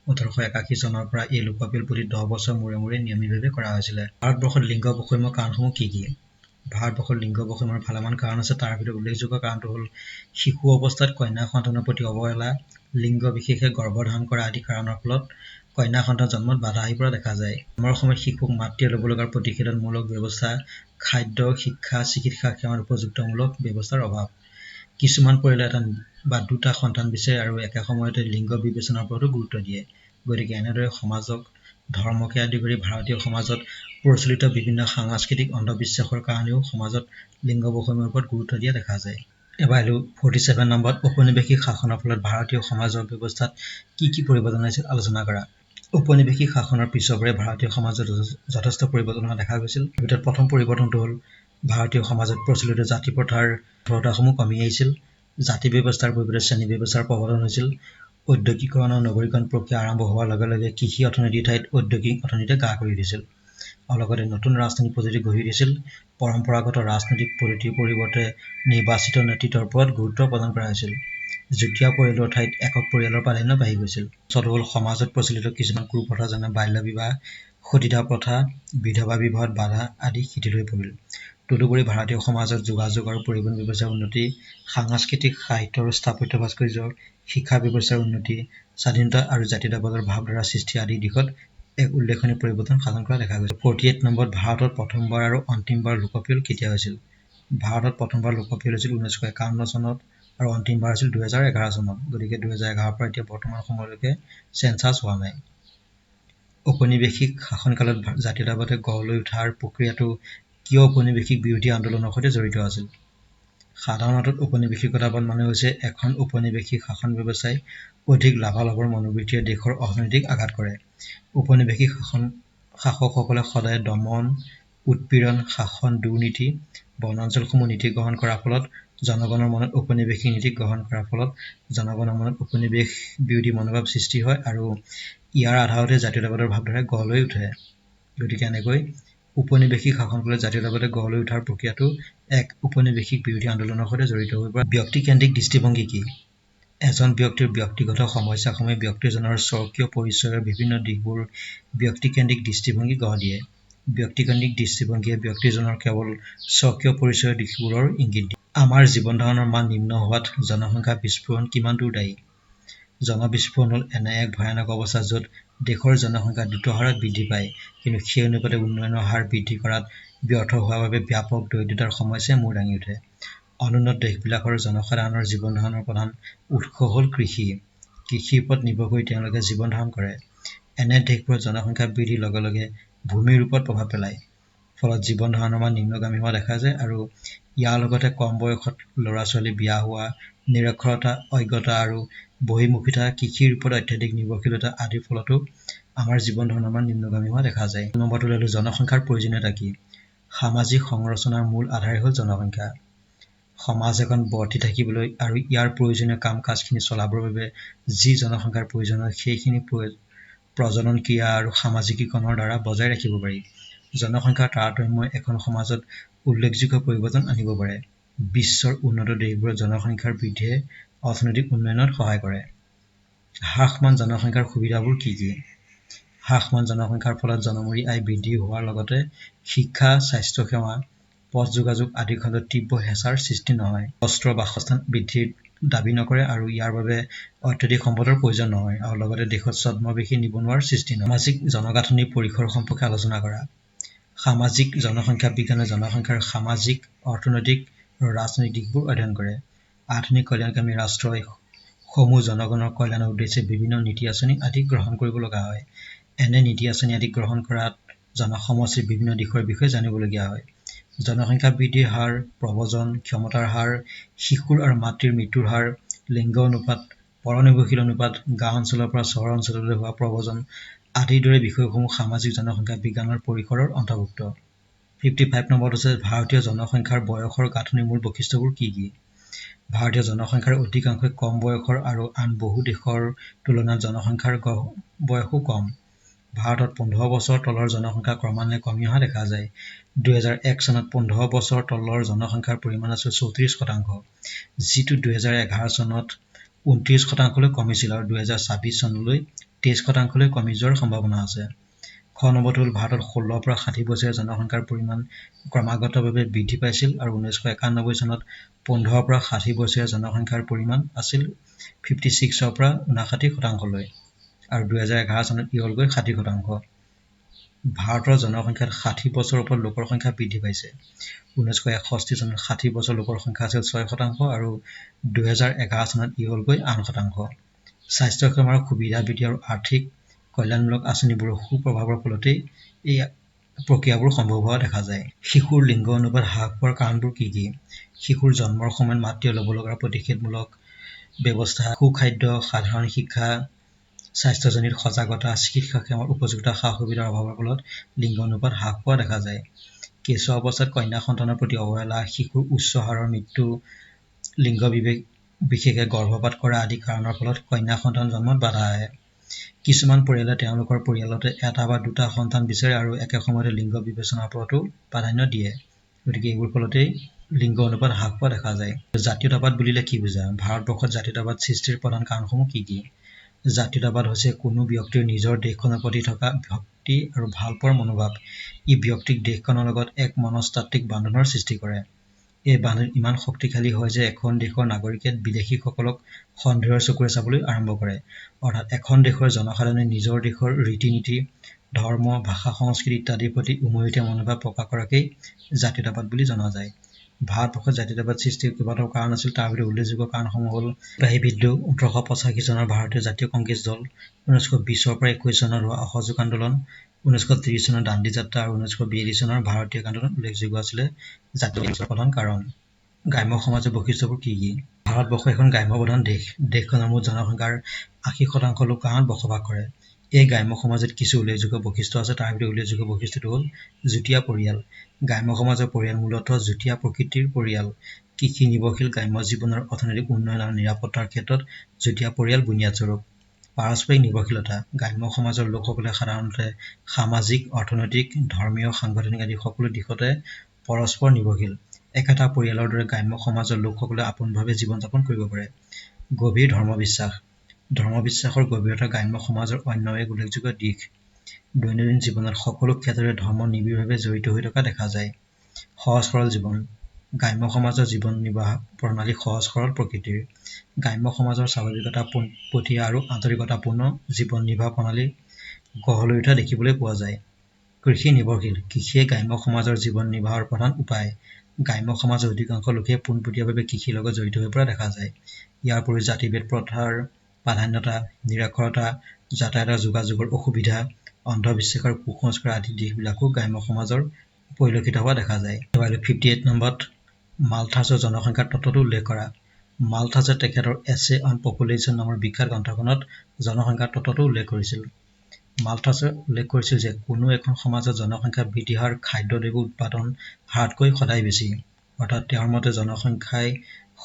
1881 চনৰ পৰা এই লোকপিয়ল প্ৰতি 10 বছৰ মূৰে মূৰে নিয়মিতভাৱে কৰা হৈছিলে। ভাৰতবৰ্ষত লিংগ বৈষম্যৰ কাৰণসমূহ কি কি? ভাৰতবৰ্ষত লিংগ বৈষম্যৰ ভালেমান কাৰণ আছে, তাৰ ভিতৰত উল্লেখযোগ্য কাৰণটো হ'ল শিশু অৱস্থাত কন্যা সন্তানৰ প্ৰতি অৱহেলা, লিংগ বিশেষে গৰ্ভধাৰণ কৰা আদি কাৰণৰ ফলত কন্যা সন্তান জন্মত বাধা আহি পৰা দেখা যায়। জন্মৰ সময়ত শিশুক মাতৃয়ে ল'ব লগা প্ৰতিষেধকমূলক ব্যৱস্থা, খাদ্য, শিক্ষা, চিকিৎসা সেৱাৰ উপযুক্তমূলক ব্যৱস্থাৰ অভাৱ। কিছুমান পৰিয়ালে এটা বা দুটা সন্তান বিচাৰে আৰু একে সময়তে লিংগ বিবেচনাৰ ওপৰতো গুৰুত্ব দিয়ে। গতিকে এনেদৰে সমাজক ধৰ্মকে আদি কৰি ভাৰতীয় সমাজত প্ৰচলিত বিভিন্ন সাংস্কৃতিক অন্ধবিশ্বাসৰ কাৰণেও সমাজত লিংগ বৈষম্যৰ ওপৰত গুৰুত্ব দিয়া দেখা যায়। এবাৰ 47 নম্বৰত ঔপনিৱেশিক শাসনৰ ফলত ভাৰতীয় সমাজৰ ব্যৱস্থাত কি কি পৰিৱৰ্তন আহিছিল আলোচনা কৰা। ঔপনিৱেশিক শাসনৰ পিছৰ পৰাই ভাৰতীয় সমাজত যথেষ্ট পৰিৱৰ্তন হোৱা দেখা গৈছিল। ভিতৰত প্ৰথম পৰিৱৰ্তনটো হ'ল ভাৰতীয় সমাজত প্ৰচলিত জাতি প্ৰথাৰ কঠোৰতাসমূহ কমি আহিছিল। জাতি ব্যৱস্থাৰ পৰিৱৰ্তে শ্ৰেণী ব্যৱস্থাৰ প্ৰৱৰ্তন হৈছিল। ঔদ্যোগিকৰণ আৰু নগৰীকৰণ প্ৰক্ৰিয়া আৰম্ভ হোৱাৰ লগে লগে কৃষি অৰ্থনীতিৰ ঠাইত ঔদ্যোগিক অৰ্থনীতিয়ে গা কৰি দিছিল আৰু লগতে নতুন ৰাজনৈতিক পদ্ধতি গঢ়ি উঠিছিল। পৰম্পৰাগত ৰাজনৈতিক পদ্ধতিৰ পৰিৱৰ্তে নিৰ্বাচিত নেতৃত্বৰ ওপৰত গুৰুত্ব প্ৰদান কৰা হৈছিল। যুটীয়া পৰিয়ালৰ ঠাইত একক পৰিয়ালৰ প্ৰাধান্য বাঢ়ি গৈছিল। পিছত হ'ল সমাজত প্ৰচলিত কিছুমান কুপ্ৰথা যেনে বাল্য বিবাহ, সতীদাহ প্ৰথা, বিধৱা বিবাহত বাধা আদি শিথিল হৈ পৰিল। তদুপৰি ভাৰতীয় সমাজত যোগাযোগ আৰু পৰিবহণ ব্যৱস্থাৰ উন্নতি, সাংস্কৃতিক, সাহিত্য আৰু স্থাপত্য ভাস্কৰ্য, শিক্ষা ব্যৱস্থাৰ উন্নতি, স্বাধীনতা আৰু জাতীয়তাবাদৰ ভাৱধাৰা সৃষ্টি আদি দিশত এক উল্লেখনীয় পৰিৱৰ্তন সাধন কৰা দেখা গৈছে। 48 নম্বৰত ভাৰতত প্ৰথমবাৰ আৰু অন্তিমবাৰ লোকপিয়ল কেতিয়া হৈছিল? ভাৰতত প্ৰথমবাৰ লোকপিয়ল হৈছিল 1951 চনত আৰু অন্তিমবাৰ হৈছিল 2011 চনত। গতিকে 2011 পৰা এতিয়া বৰ্তমান সময়লৈকে চেঞ্চাছ হোৱা নাই। ঔপনিৱেশিক শাসনকালত জাতীয়তাবাদে গঢ় লৈ উঠাৰ প্ৰক্ৰিয়াটো কিয় ঔপনিৱেশিক বিৰোধী আন্দোলনৰ সৈতে জড়িত আছিল? সাধাৰণ অৰ্থত ঔপনিৱেশিকতাবাদ মানে হৈছে এখন ঔপনিৱেশিক শাসন ব্যৱস্থাই অধিক লাভালাভৰ মনোবৃত্তিৰে দেশৰ অৰ্থনীতিক আঘাত কৰে। ঔপনিৱেশিক শাসকসকলে সদায় দমন, উৎপীড়ন, শাসন, দুৰ্নীতি, বনাঞ্চলসমূহ নীতি গ্ৰহণ কৰাৰ ফলত জনগণৰ মনত ঔপনিৱেশিক নীতি গ্ৰহণ কৰাৰ ফলত জনগণৰ মনত উপনিৱেশ বিৰোধী মনোভাৱ সৃষ্টি হয় আৰু ইয়াৰ আধাৰতে জাতীয়তাবাদৰ ভাৱধাৰা গঢ় লৈ উঠে। গতিকে এনেকৈ উপনিৱেশিক শাসনকালত জাতীয়তাবাদে গঢ় লৈ উঠাৰ প্ৰক্ৰিয়াটো এক উপনিৱেশিক বিৰোধী আন্দোলনৰ সৈতে জড়িত হৈ পৰা। ব্যক্তিকেন্দ্ৰিক দৃষ্টিভংগী কি? এজন ব্যক্তিৰ ব্যক্তিগত সমস্যাসমূহে ব্যক্তিজনৰ স্বকীয় পৰিচয়ৰ বিভিন্ন দিশবোৰ ব্যক্তিকেন্দ্ৰিক দৃষ্টিভংগী গঢ় দিয়ে। ব্যক্তিকেন্দ্ৰিক দৃষ্টিভংগীয়ে ব্যক্তিজনৰ কেৱল স্বকীয় পৰিচয়ৰ দিশবোৰৰ ইংগিত দিয়ে। আমাৰ জীৱন ধাৰণৰ মান নিম্ন হোৱাত জনসংখ্যা বিস্ফোৰণ কিমান দূৰ দায়ী? জনবিস্ফোৰণ হ'ল এনে এক ভয়ানক অৱস্থা য'ত দেশৰ জনসংখ্যা দ্ৰুত হাৰত বৃদ্ধি পায়, কিন্তু সেই অনুপাতে উন্নয়নৰ হাৰ বৃদ্ধি কৰাত ব্যৰ্থ হোৱাৰ বাবে ব্যাপক দৰিদ্ৰতাৰ সমস্যাই মূৰ দাঙি উঠে। অনুন্নত দেশবিলাকৰ জনসাধাৰণৰ জীৱন ধাৰণৰ প্ৰধান উৎস হ'ল কৃষি। কৃষিৰ ওপৰত নিৰ্ভৰ কৰি তেওঁলোকে জীৱন ধাৰণ কৰে। এনে দেশবোৰত জনসংখ্যা বৃদ্ধিৰ লগে লগে ভূমিৰ ওপৰত প্ৰভাৱ পেলায়। ফলত জীৱন ধাৰণৰ মান নিম্নগামী হোৱা দেখা যায় আৰু ইয়াৰ লগতে কম বয়সত ল'ৰা-ছোৱালী বিয়া হোৱা, নিৰক্ষৰতা, অজ্ঞতা আৰু বহিৰ্মুখিতা, কৃষিৰ ওপৰত অত্যাধিক নিৰ্ভৰশীলতা আদিৰ ফলতো আমাৰ জীৱন ধাৰণৰ মান নিম্নগামী হোৱা দেখা যায়। নম্বৰটো ল'লো জনসংখ্যাৰ প্ৰয়োজনীয়তা কি? সামাজিক সংৰচনাৰ মূল আধাৰেই হ'ল জনসংখ্যা। সমাজ এখন বৰ্তি থাকিবলৈ আৰু ইয়াৰ প্ৰয়োজনীয় কাম কাজখিনি চলাবৰ বাবে যি জনসংখ্যাৰ প্ৰয়োজন হয় সেইখিনি প্ৰজনন ক্ৰিয়া আৰু সামাজিকীকৰণৰ দ্বাৰা বজাই ৰাখিব পাৰি। জনসংখ্যাৰ তাৰতম্যই এখন সমাজত উল্লেখযোগ্য পৰিৱৰ্তন আনিব পাৰে। বিশ্বৰ উন্নত দেশবোৰত জনসংখ্যাৰ বৃদ্ধিয়ে অৰ্থনৈতিক উন্নয়নত সহায় কৰে। হ্ৰাসমান জনসংখ্যাৰ সুবিধাবোৰ কি কি? হ্ৰাসমান জনসংখ্যাৰ ফলত জনমূৰি আয় বৃদ্ধি হোৱাৰ লগতে শিক্ষা, স্বাস্থ্যসেৱা, পথ যোগাযোগ আদি খণ্ডত তীব্ৰ হেঁচাৰ সৃষ্টি নহয়। বস্ত্ৰ বাসস্থান বৃদ্ধিৰ দাবী নকৰে আৰু ইয়াৰ বাবে অত্যধিক সম্পদৰ প্ৰয়োজন নহয় আৰু লগতে দেশত ছদ্মবেশী নিবনুৱাৰ সৃষ্টি নহয়। সামাজিক জনগাঁথনিৰ পৰিসৰ সম্পৰ্কে আলোচনা কৰা। সামাজিক জনসংখ্যা বিজ্ঞানে জনসংখ্যাৰ সামাজিক, অৰ্থনৈতিক আৰু ৰাজনৈতিক দিশবোৰ অধ্যয়ন কৰে। আধুনিক কল্যাণকামী ৰাষ্ট্ৰই সমূহ জনগণৰ কল্যাণৰ উদ্দেশ্যে বিভিন্ন নীতি আঁচনি আদি গ্ৰহণ কৰিব লগা হয়। এনে নীতি আঁচনি আদি গ্ৰহণ কৰাত জনসমষ্টিৰ বিভিন্ন দিশৰ বিষয়ে জানিবলগীয়া হয়। জনসংখ্যা বৃদ্ধিৰ হাৰ, প্ৰব্ৰজন ক্ষমতাৰ হাৰ, শিশুৰ আৰু মাতৃৰ মৃত্যুৰ হাৰ, লিংগ অনুপাত, পৰনিৰ্ভৰশীল অনুপাত, গাঁও অঞ্চলৰ পৰা চহৰ অঞ্চললৈ হোৱা প্ৰব্ৰজন আদিৰ দৰে বিষয়সমূহ সামাজিক জনসংখ্যা বিজ্ঞানৰ পৰিসৰৰ অন্তৰ্ভুক্ত। 55 নম্বৰত হৈছে ভাৰতীয় জনসংখ্যাৰ বয়সৰ গাঁথনিৰ মূল বৈশিষ্ট্যবোৰ কি কি? ভাৰতীয় জনসংখ্যাৰ অধিকাংশই কম বয়সৰ আৰু আন বহু দেশৰ তুলনাত জনসংখ্যাৰ বয়সো কম। ভাৰতত 15 বছৰ তলৰ জনসংখ্যা ক্ৰমান্বয়ে কমি অহা দেখা যায়। 2001 চনত 15 বছৰ তলৰ জনসংখ্যাৰ পৰিমাণ আছিল 34%, যিটো 2011 চনত 29%লৈ কমিছিল আৰু 2026 চনলৈ 23%লৈ কমি যোৱাৰ সম্ভাৱনা আছে। খ নম্বৰটো হ'ল ভাৰতত 16 পৰা 60 বছৰীয়া জনসংখ্যাৰ পৰিমাণ ক্ৰমাগতভাৱে বৃদ্ধি পাইছিল আৰু 1991 চনত 15 পৰা 60 বছৰীয়া জনসংখ্যাৰ পৰিমাণ আছিল 56ৰ পৰা 59%লৈ আৰু 2011 চনত ই হ'লগৈ 60%। ভাৰতৰ জনসংখ্যাত 60 বছৰৰ ওপৰত লোকৰ সংখ্যা বৃদ্ধি পাইছে। 1961 চনত 60 বছৰ লোকৰ সংখ্যা আছিল 6% আৰু 2011 চনত ই হ'লগৈ 8%। স্বাস্থ্যসেৱাৰ সুবিধা বৃদ্ধি আৰু আৰ্থিক কল্যাণমূলক আঁচনিবোৰৰ সুপ্ৰভাৱৰ ফলতেই এই প্ৰক্ৰিয়াবোৰ সম্ভৱ হোৱা দেখা যায়। শিশুৰ লিংগ অনুপাত হ্ৰাস পোৱাৰ কাৰণবোৰ কি কি? শিশুৰ জন্মৰ সময়ত মাতৃয়ে ল'ব লগা প্ৰতিষেধমূলক ব্যৱস্থা, সুখাদ্য, সাধাৰণ শিক্ষা, স্বাস্থ্যজনিত সজাগতা, চিকিৎসা সেৱাৰ উপযুক্ত সা-সুবিধাৰ অভাৱৰ ফলত লিংগ অনুপাত হ্ৰাস পোৱা দেখা যায়। কেঁচুৱা অৱস্থাত কন্যা সন্তানৰ প্ৰতি অৱহেলা, শিশুৰ উচ্চ হাৰৰ মৃত্যু, লিংগ বিশেষে গৰ্ভপাত কৰা আদি কাৰণৰ ফলত কন্যা সন্তান জন্মত বাধা আহে। কিছুমান পৰিয়ালে তেওঁলোকৰ পৰিয়ালতে এটা বা দুটা সন্তান বিচাৰে আৰু একে সময়তে লিংগ বিবেচনাৰ ওপৰতো প্ৰাধান্য দিয়ে। গতিকে এইবোৰ ফলতেই লিংগ অনুপাত হ্ৰাস পোৱা দেখা যায়। জাতীয়তাবাদ বুলিলে কি বুজা? ভাৰতবৰ্ষত জাতীয়তাবাদ সৃষ্টিৰ প্ৰধান কাৰণসমূহ কি কি? জাতীয়তাবাদ হৈছে কোনো ব্যক্তিৰ নিজৰ দেশখনৰ প্ৰতি থকা ভক্তি আৰু ভালপোৱাৰ মনোভাৱ। ই ব্যক্তিক দেশখনৰ লগত এক মনস্তাত্ত্বিক বান্ধোনৰ সৃষ্টি কৰে। এই বান্ধোন ইমান শক্তিশালী হয় যে এখন দেশৰ নাগৰিকে বিদেশীসকলক সন্দেহৰ চকুৰে চাবলৈ আৰম্ভ কৰে। অৰ্থাৎ এখন দেশৰ জনসাধাৰণে নিজৰ দেশৰ ৰীতি নীতি, ধৰ্ম, ভাষা, সংস্কৃতি ইত্যাদিৰ প্ৰতি উমৈহতীয়া মনোভাৱ প্ৰকাশ কৰাকেই জাতীয়তাবাদ বুলি জনা যায়। ভাৰতবৰ্ষত জাতীয়তাবাদ সৃষ্টিৰ কেইবাটাও কাৰণ আছিল। তাৰ ভিতৰত উল্লেখযোগ্য কাৰণসমূহ হ'ল সিপাহী বিদ্ৰোহ, 1885 চনৰ ভাৰতীয় জাতীয় কংগ্ৰেছ দল, 1920 পৰা 21 চনত হোৱা অসহযোগ আন্দোলন, 1930 চনৰ দাণ্ডী যাত্ৰা আৰু 1942 চনৰ ভাৰতীয় আন্দোলন উল্লেখযোগ্য আছিলে জাতীয়তাবাদৰ প্ৰধান কাৰণ। গ্ৰাম্য সমাজৰ বৈশিষ্ট্যবোৰ কি কি? ভাৰতবৰ্ষ এখন গ্ৰাম্য প্ৰধান দেশ। দেশখনৰ মুঠ জনসংখ্যাৰ 80% লোক গাঁৱত বসবাস কৰে। এই গ্ৰাম্য সমাজত কিছু উল্লেখযোগ্য বৈশিষ্ট্য আছে। তাৰ ভিতৰত উল্লেখযোগ্য বৈশিষ্ট্যটো হ'ল যুটীয়া পৰিয়াল। গ্ৰাম্য সমাজৰ পৰিয়াল মূলতঃ যুটীয়া প্ৰকৃতিৰ পৰিয়াল। কৃষি নিৰ্ভৰশীল গ্ৰাম্য জীৱনৰ অৰ্থনৈতিক উন্নয়ন আৰু নিৰাপত্তাৰ ক্ষেত্ৰত যুটীয়া পৰিয়াল বুনিয়াদস্বৰূপ। পাৰস্পৰিক নিৰ্ভৰশীলতা। গ্ৰাম্য সমাজৰ লোকসকলে সাধাৰণতে সামাজিক, অৰ্থনৈতিক, ধৰ্মীয়, সাংগঠনিক আদি সকলো দিশতে পৰস্পৰ নিৰ্ভৰশীল। একেটা পৰিয়ালৰ দৰে গ্ৰাম্য সমাজৰ লোকসকলে আপোনভাৱে জীৱন যাপন কৰিব পাৰে। গভীৰ ধৰ্মবিশ্বাস। ধৰ্মবিশ্বাসৰ গভীৰতা গ্ৰাম্য সমাজৰ অন্য এক উল্লেখযোগ্য দিশ। দৈনন্দিন জীৱনত সকলো ক্ষেত্ৰতে ধৰ্ম নিবিড়ভাৱে জড়িত হৈ থকা দেখা যায়। সহজ সৰল জীৱন। গ্ৰাম্য সমাজৰ জীৱন নিৰ্বাহ প্ৰণালী সহজ সৰল প্ৰকৃতিৰ। গ্ৰাম্য সমাজৰ স্বাভাৱিকতাপতীয়া আৰু আন্তৰিকতাপূৰ্ণ জীৱন নিৰ্বাহ প্ৰণালী গঢ় লৈ উঠা দেখিবলৈ পোৱা যায়। কৃষি নিৰ্ভৰশীল। কৃষিয়ে গ্ৰাম্য সমাজৰ জীৱন নিৰ্বাহৰ প্ৰধান উপায়। গ্ৰাম্য সমাজৰ অধিকাংশ লোকে পোনপটীয়াভাৱে কৃষিৰ লগত জড়িত হৈ পৰা দেখা যায়। ইয়াৰ উপৰিও জাতিভেদ প্ৰথাৰ প্ৰাধান্যতা, নিৰক্ষৰতা, যাতায়াতৰ যোগাযোগৰ অসুবিধা, অন্ধবিশ্বাস আৰু কুসংস্কাৰ আদি দিশবিলাকো গ্ৰাম্য সমাজৰ পৰিলক্ষিত হোৱা দেখা যায়। 58 নম্বৰত মালথাছৰ জনসংখ্যাৰ তত্ত্বটো উল্লেখ কৰা। মালথাছে তেখেতৰ এছে অন পপুলেশ্যন নামৰ বিখ্যাত গ্ৰন্থখনত জনসংখ্যাৰ তত্ত্বটো উল্লেখ কৰিছিল। মালথাছে উল্লেখ কৰিছিল যে কোনো এখন সমাজত জনসংখ্যা বৃদ্ধি হাৰ খাদ্যদ্ৰব্য উৎপাদন হাৰতকৈ সদায় বেছি। অৰ্থাৎ তেওঁৰ মতে জনসংখ্যাই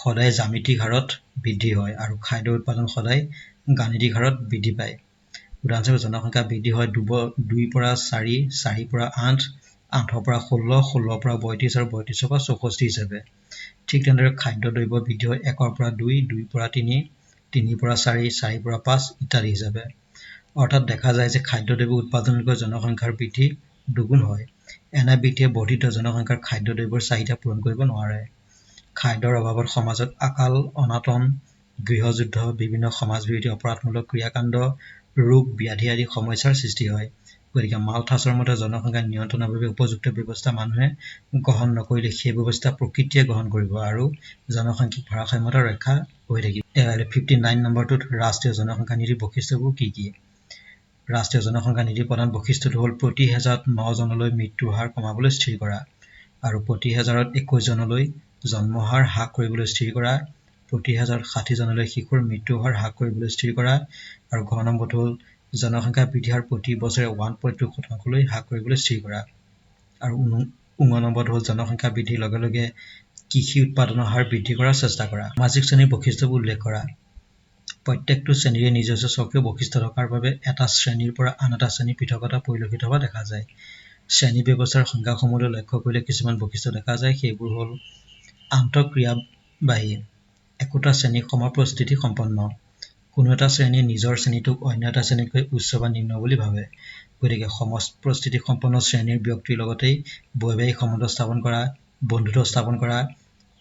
সদায় জ্যামিতিক হাৰত বৃদ্ধি হয় আৰু খাদ্য উৎপাদন সদায় গাণিতিক হাৰত বৃদ্ধি পায়। উদাহৰণস্বৰূপে জনসংখ্যা বৃদ্ধি হয় 2 পৰা 4, 4 পৰা 8, 8 পৰা 16, 16 পৰা 32 আৰু 32 পৰা 64 হিচাপে। ঠিক তেনেদৰে খাদ্যদ্ৰব্য বৃদ্ধি হয় 1 পৰা 2, 2 পৰা 3, 3 পৰা 4, 4 পৰা 5 ইত্যাদি হিচাপে। অৰ্থাৎ দেখা যায় যে খাদ্যদ্ৰব্য উৎপাদনতকৈ জনসংখ্যাৰ বৃদ্ধি দুগুণ হয়। এনে বৃদ্ধিয়ে বৰ্ধিত জনসংখ্যাৰ খাদ্যদ্ৰব্যৰ চাহিদা পূৰণ কৰিব নোৱাৰে। খাদ্যৰ অভাৱত সমাজত আকাল অনাটন, গৃহযুদ্ধ, বিভিন্ন সমাজবিৰোধী অপৰাধমূলক ক্ৰিয়াকাণ্ড, ৰোগ ব্যাধি আদি সমস্যাৰ সৃষ্টি হয়। গতিকে মালথাছৰ মতে জনসংখ্যা নিয়ন্ত্ৰণৰ বাবে উপযুক্ত ব্যৱস্থা মানুহে গ্ৰহণ নকৰিলে সেই ব্যৱস্থা প্ৰকৃতিয়ে গ্ৰহণ কৰিব আৰু জনসাংখ্যিক ভাৰসাম্যতা ৰক্ষা হৈ থাকিব। 59 নম্বৰটোত ৰাষ্ট্ৰীয় জনসংখ্যা নীতিৰ বৈশিষ্ট্যবোৰ কি কি? ৰাষ্ট্ৰীয় জনসংখ্যা নীতিৰ প্ৰধান বৈশিষ্ট্যটো হ'ল প্ৰতি 1000ত 9 জনলৈ মৃত্যুৰ হাৰ কমাবলৈ স্থিৰ কৰা আৰু প্ৰতি 1000ত 21 জনলৈ জন্মৰ হাৰ হ্ৰাস কৰিবলৈ স্থিৰ কৰা, প্ৰতি 1000ত 60 জনলৈ শিশুৰ মৃত্যুৰ হাৰ হ্ৰাস কৰিবলৈ স্থিৰ কৰা আৰু ঘ নম্বৰটো হ'ল জনসংখ্যা বৃদ্ধি হাৰ প্ৰতি বছৰে 1.2% হ্ৰাস কৰিবলৈ স্থিৰ কৰা আৰু 19 নম্বৰটো হ'ল জনসংখ্যা বৃদ্ধিৰ লগে লগে কৃষি উৎপাদনৰ হাৰ বৃদ্ধি কৰাৰ চেষ্টা কৰা। সামাজিক শ্ৰেণীৰ বৈশিষ্ট্যবোৰ উল্লেখ কৰা। প্ৰত্যেকটো শ্ৰেণীৰে নিজস্ব স্বকীয় বৈশিষ্ট্য থকাৰ বাবে এটা শ্ৰেণীৰ পৰা আন এটা শ্ৰেণীৰ পৃথকতা পৰিলক্ষিত হোৱা দেখা যায়। শ্ৰেণী ব্যৱস্থাৰ সংজ্ঞাসমূহলৈ লক্ষ্য কৰিলে কিছুমান বৈশিষ্ট্য দেখা যায়। সেইবোৰ হ'ল আন্তঃক্ৰিয়াবাহী। একোটা শ্ৰেণী সমপ্ৰস্তুতি সম্পন্ন। কোনো এটা শ্ৰেণীয়ে নিজৰ শ্ৰেণীটোক অন্য এটা শ্ৰেণীতকৈ উচ্চ বা নিম্ন বুলি ভাবে। গতিকে সমপ্ৰস্তুতি সম্পন্ন শ্ৰেণীৰ ব্যক্তিৰ লগতেই বৈবাহিক সম্বন্ধ স্থাপন কৰা, বন্ধুত্ব স্থাপন কৰা,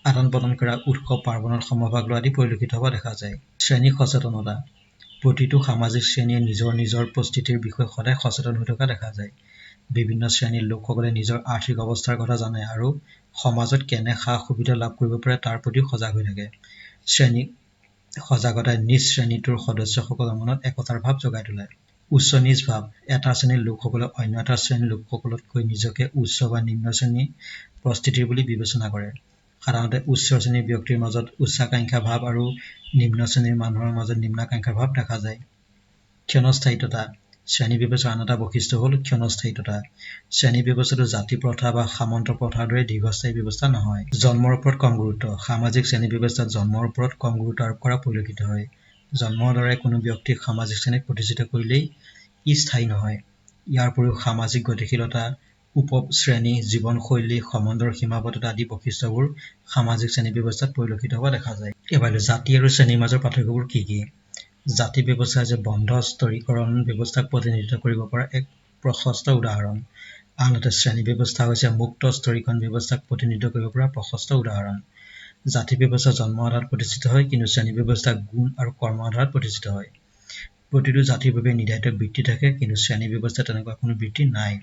আদান প্ৰদান কৰা, উৎসৱ পাৰ্বণত সমভাগ লোৱা আদি পৰিলক্ষিত হোৱা দেখা যায়। শ্ৰেণী সচেতনতা। প্ৰতিটো সামাজিক শ্ৰেণীয়ে নিজৰ নিজৰ পৰিস্থিতিৰ বিষয়ে সদায় সচেতন হৈ থকা দেখা যায়। বিভিন্ন শ্ৰেণীৰ লোকসকলে নিজৰ আৰ্থিক অৱস্থাৰ কথা জানে আৰু সমাজত কেনে সা সুবিধা লাভ কৰিব পাৰে তাৰ প্ৰতিও সজাগ হৈ থাকে। শ্ৰেণী সজাগতাই নিজ শ্ৰেণীটোৰ সদস্যসকলৰ মনত একতাৰ ভাৱ জগাই তোলে। উচ্চ নিচ ভাৱ। এটা শ্ৰেণীৰ লোকসকলে অন্য এটা শ্ৰেণীৰ লোকসকলতকৈ নিজকে উচ্চ বা নিম্ন শ্ৰেণীৰ পৰিস্থিতিৰ বুলি বিবেচনা কৰে। সাধাৰণতে উচ্চ শ্ৰেণীৰ ব্যক্তিৰ মাজত উচ্চাকাংক্ষা ভাৱ আৰু নিম্ন শ্ৰেণীৰ মানুহৰ মাজত নিম্নাকাংক্ষাৰ ভাৱ দেখা যায়। ক্ষণস্থায়িত্বতা। শ্ৰেণী ব্যৱস্থাৰ আন এটা বৈশিষ্ট্য হ'ল ক্ষণস্থায়িত্বতা। শ্ৰেণী ব্যৱস্থাটো জাতি প্ৰথা বা সামন্ত প্ৰথাৰ দৰে দীৰ্ঘস্থায়ী ব্যৱস্থা নহয়। জন্মৰ ওপৰত কম গুৰুত্ব। সামাজিক শ্ৰেণী ব্যৱস্থাত জন্মৰ ওপৰত কম গুৰুত্ব আৰোপ কৰা পৰিলক্ষিত হয়। জন্মৰ দ্বাৰাই কোনো ব্যক্তিক সামাজিক শ্ৰেণীত প্ৰতিষ্ঠিত কৰিলেই ই স্থায়ী নহয়। ইয়াৰ উপৰিও সামাজিক গতিশীলতা, উপশ্ৰেণী, জীৱনশৈলী, সম্বন্ধৰ সীমাবদ্ধতা আদি বৈশিষ্ট্যবোৰ সামাজিক শ্ৰেণী ব্যৱস্থাত পৰিলক্ষিত হোৱা দেখা যায়। এবাৰ জাতি আৰু শ্ৰেণীৰ মাজৰ পাৰ্থক্যবোৰ কি কি? জাতি ব্যৱস্থা হৈছে বন্ধ স্তৰীকৰণ ব্যৱস্থাক প্ৰতিনিধিত্ব কৰিব পৰা এক প্ৰশস্ত উদাহৰণ। আনহাতে শ্ৰেণী ব্যৱস্থা হৈছে মুক্ত স্তৰীকৰণ ব্যৱস্থাক প্ৰতিনিধিত্ব কৰিব পৰা প্ৰশস্ত উদাহৰণ। জাতি ব্যৱস্থা জন্ম আধাৰত প্ৰতিষ্ঠিত হয়, কিন্তু শ্ৰেণী ব্যৱস্থা গুণ আৰু কৰ্ম আধাৰত প্ৰতিষ্ঠিত হয়। প্ৰতিটো জাতিৰ বাবে নিৰ্ধাৰিত বৃত্তি থাকে, কিন্তু শ্ৰেণী ব্যৱস্থাত তেনেকুৱা কোনো বৃত্তি নাই।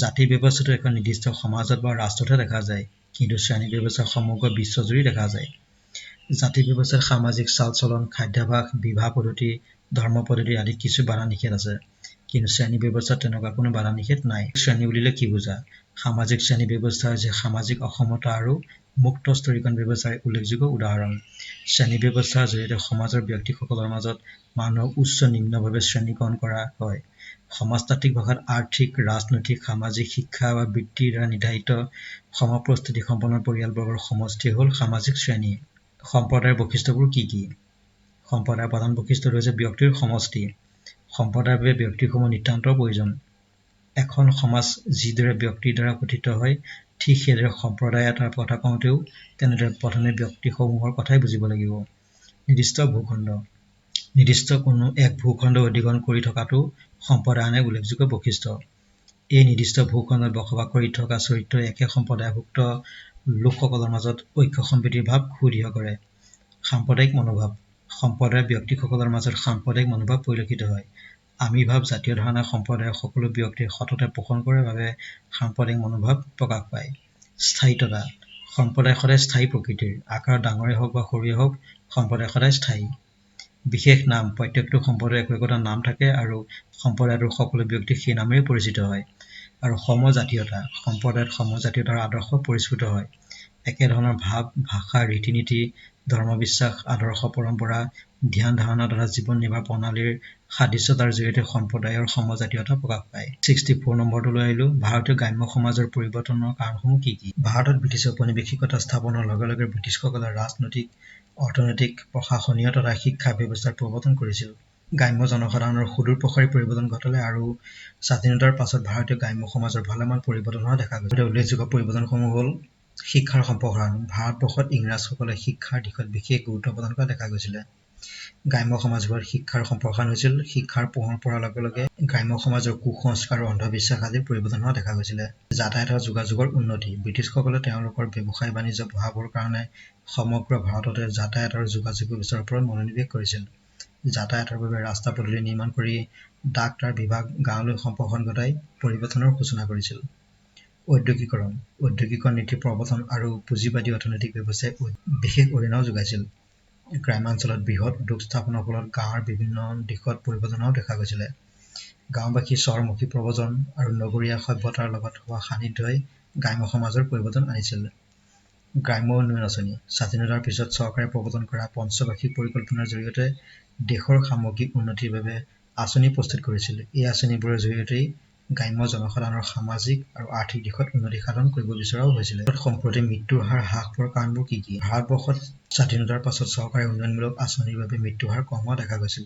জাতি ব্যৱস্থাটো এখন নিৰ্দিষ্ট সমাজত বা ৰাষ্ট্ৰতহে দেখা যায়, কিন্তু শ্ৰেণী ব্যৱস্থা সমগ্ৰ বিশ্বজুৰি দেখা যায়। জাতি ব্যৱস্থাত সামাজিক চাল চলন, খাদ্যাভাস, বিবাহ পদ্ধতি, ধৰ্ম পদ্ধতি আদি কিছু বাধা নিষেধ আছে, কিন্তু শ্ৰেণী ব্যৱস্থাত তেনেকুৱা কোনো বাধা নিষেধ নাই। শ্ৰেণী বুলিলে কি বুজা? সামাজিক শ্ৰেণী ব্যৱস্থা হৈছে সামাজিক অসমতা আৰু মুক্ত স্তৰীকৰণ ব্যৱস্থাৰ উল্লেখযোগ্য উদাহৰণ। শ্ৰেণী ব্যৱস্থাৰ জৰিয়তে সমাজৰ ব্যক্তিসকলৰ মাজত মানুহক উচ্চ নিম্নভাৱে শ্ৰেণীকৰণ কৰা হয়। সমাজতাত্ত্বিক ভাষাত আৰ্থিক, ৰাজনৈতিক, সামাজিক, শিক্ষা বা বৃত্তিৰ দ্বাৰা নিৰ্ধাৰিত সমপ্ৰস্তুতি সম্পন্ন পৰিয়ালবৰ্গৰ সমষ্টি হ'ল সামাজিক শ্ৰেণী। সম্প্ৰদায়ৰ বৈশিষ্ট্যবোৰ কি কি? সম্প্ৰদায়ৰ প্ৰধান বৈশিষ্ট্যটো হৈছে ব্যক্তিৰ সমষ্টি। সম্প্ৰদায়ৰ বাবে ব্যক্তিসমূহ নিতান্ত প্ৰয়োজন। এখন সমাজ যিদৰে ব্যক্তিৰ দ্বাৰা গঠিত হয়, ঠিক সেইদৰে সম্প্ৰদায় এটাৰ কথা কওঁতেও তেনেদৰে প্ৰথমে ব্যক্তিসমূহৰ কথাই বুজিব লাগিব। নিৰ্দিষ্ট ভূখণ্ড। নিৰ্দিষ্ট কোনো এক ভূখণ্ড অধিগ্ৰহণ কৰি থকাটো সম্প্ৰদায়ৰ আন এক উল্লেখযোগ্য বৈশিষ্ট্য। এই নিৰ্দিষ্ট ভূখণ্ডত বসবাস কৰি থকা চৰিত্ৰই একে সম্প্ৰদায়ভুক্ত লোকসকলৰ মাজত ঐক্য সম্প্ৰীতিৰ ভাৱ সুদৃঢ় কৰে। সাম্প্ৰদায়িক মনোভাৱ। সম্প্ৰদায়ৰ ব্যক্তিসকলৰ মাজত সাম্প্ৰদায়িক মনোভাৱ পৰিলক্ষিত হয়। আমিভাৱ জাতীয় ধাৰণা সম্প্ৰদায়ৰ সকলো ব্যক্তিয়ে সততে পোষণ কৰে বাবে সাম্প্ৰদায়িক মনোভাৱ প্ৰকাশ পায়। স্থায়িত্বতা। সম্প্ৰদায় সদায় স্থায়ী প্ৰকৃতিৰ। আকাৰত ডাঙৰেই হওক বা সৰুৱেই হওক, সম্প্ৰদায় সদায় স্থায়ী। বিশেষ নাম। প্ৰত্যেকটো সম্প্ৰদায়ৰ একো একোটা নাম থাকে আৰু সম্প্ৰদায়টোৰ সকলো ব্যক্তি সেই নামেৰে পৰিচিত হয়। আৰু সমজাতীয়তা। সম্প্ৰদায়ত সমজাতীয়তাৰ আদৰ্শ পৰিস্ফুট হয়। একেধৰণৰ ভাৱ, ভাষা, ৰীতি নীতি, ধৰ্মবিশ্বাস, আদৰ্শ পৰম্পৰা, ধ্যান ধাৰণা তথা জীৱন নিৰ্বাহ প্ৰণালীৰ সাদৃশ্যতাৰ জৰিয়তে সম্প্ৰদায়ৰ সমজাতীয়তা প্ৰকাশ পায়। 64 নম্বৰটোলৈ আহিলো। ভাৰতীয় গ্ৰাম্য সমাজৰ পৰিৱৰ্তনৰ কাৰণসমূহ কি কি? ভাৰতত ব্ৰিটিছৰ ঔপনিৱেশিকতা স্থাপনৰ লগে লগে ব্ৰিটিছসকলে ৰাজনৈতিক, অৰ্থনৈতিক, প্ৰশাসনীয় তথা শিক্ষা ব্যৱস্থাৰ প্ৰৱৰ্তন কৰিছিল। গ্ৰাম্য জনসাধাৰণৰ সুদূৰ প্ৰসাৰী পৰিৱৰ্তন ঘটালে আৰু স্বাধীনতাৰ পাছত ভাৰতীয় গ্ৰাম্য সমাজৰ ভালেমান পৰিৱৰ্তন হোৱা দেখা গৈছে। উল্লেখযোগ্য পৰিৱৰ্তনসমূহ হ'ল শিক্ষাৰ সম্প্ৰসাৰণ। ভাৰতবৰ্ষত ইংৰাজসকলে শিক্ষাৰ দিশত বিশেষ গুৰুত্ব প্ৰদান কৰা দেখা গৈছিলে। গ্ৰাম্য সমাজবোৰত শিক্ষাৰ সম্প্ৰসাৰণ হৈছিল। শিক্ষাৰ পোহৰ পৰাৰ লগে লগে গ্ৰাম্য সমাজৰ কুসংস্কাৰ আৰু অন্ধবিশ্বাস আদিৰ পৰিৱৰ্তন হোৱা দেখা গৈছিলে। যাতায়াত আৰু যোগাযোগৰ উন্নতি। ব্ৰিটিছসকলে তেওঁলোকৰ ব্যৱসায় বাণিজ্য বঢ়াবৰ কাৰণে সমগ্ৰ ভাৰততে যাতায়াত আৰু যোগাযোগ ব্যৱস্থাৰ ওপৰত মনোনিৱেশ কৰিছিল। যাতায়াতৰ বাবে ৰাস্তা পদূলি নিৰ্মাণ কৰি ডাক তাৰ বিভাগ গাঁৱলৈ সম্প্ৰসাৰণ ঘটাই পৰিৱৰ্তনৰ সূচনা কৰিছিল। ঔদ্যোগিকৰণ। ঔদ্যোগিকৰণ নীতিৰ প্ৰৱৰ্তন আৰু পুঁজিবাদী অৰ্থনৈতিক ব্যৱস্থাই বিশেষ অৰিহণাও যোগাইছিল। গ্ৰামাঞ্চলত বৃহৎ উদ্যোগ স্থাপনৰ ফলত গাঁৱৰ বিভিন্ন দিশত পৰিৱৰ্তন হোৱাও দেখা গৈছিলে। গাঁওবাসী চহৰমুখী প্ৰব্ৰজন আৰু নগৰীয়া সভ্যতাৰ লগত হোৱা সান্নিধ্যই গ্ৰাম্য সমাজৰ পৰিৱৰ্তন আনিছিল। গ্ৰাম্য উন্নয়ন আঁচনি। স্বাধীনতাৰ পিছত চৰকাৰে প্ৰৱৰ্তন কৰা পঞ্চবাৰ্ষিক পৰিকল্পনাৰ জৰিয়তে দেশৰ সামগ্ৰিক উন্নতিৰ বাবে আঁচনি প্ৰস্তুত কৰিছিল। এই আঁচনিবোৰৰ জৰিয়তেই গ্ৰাম্য জনসাধাৰণৰ সামাজিক আৰু আৰ্থিক দিশত উন্নতি সাধন কৰিব বিচৰাও হৈছিলে। সম্প্ৰতি মৃত্যুৰ হাৰ হ্ৰাস পোৱাৰ কাৰণবোৰ কি কি? ভাৰতবৰ্ষত স্বাধীনতাৰ পাছত চৰকাৰে উন্নয়নমূলক আঁচনিৰ বাবে মৃত্যুৰ হাৰ কম হোৱা দেখা গৈছিল।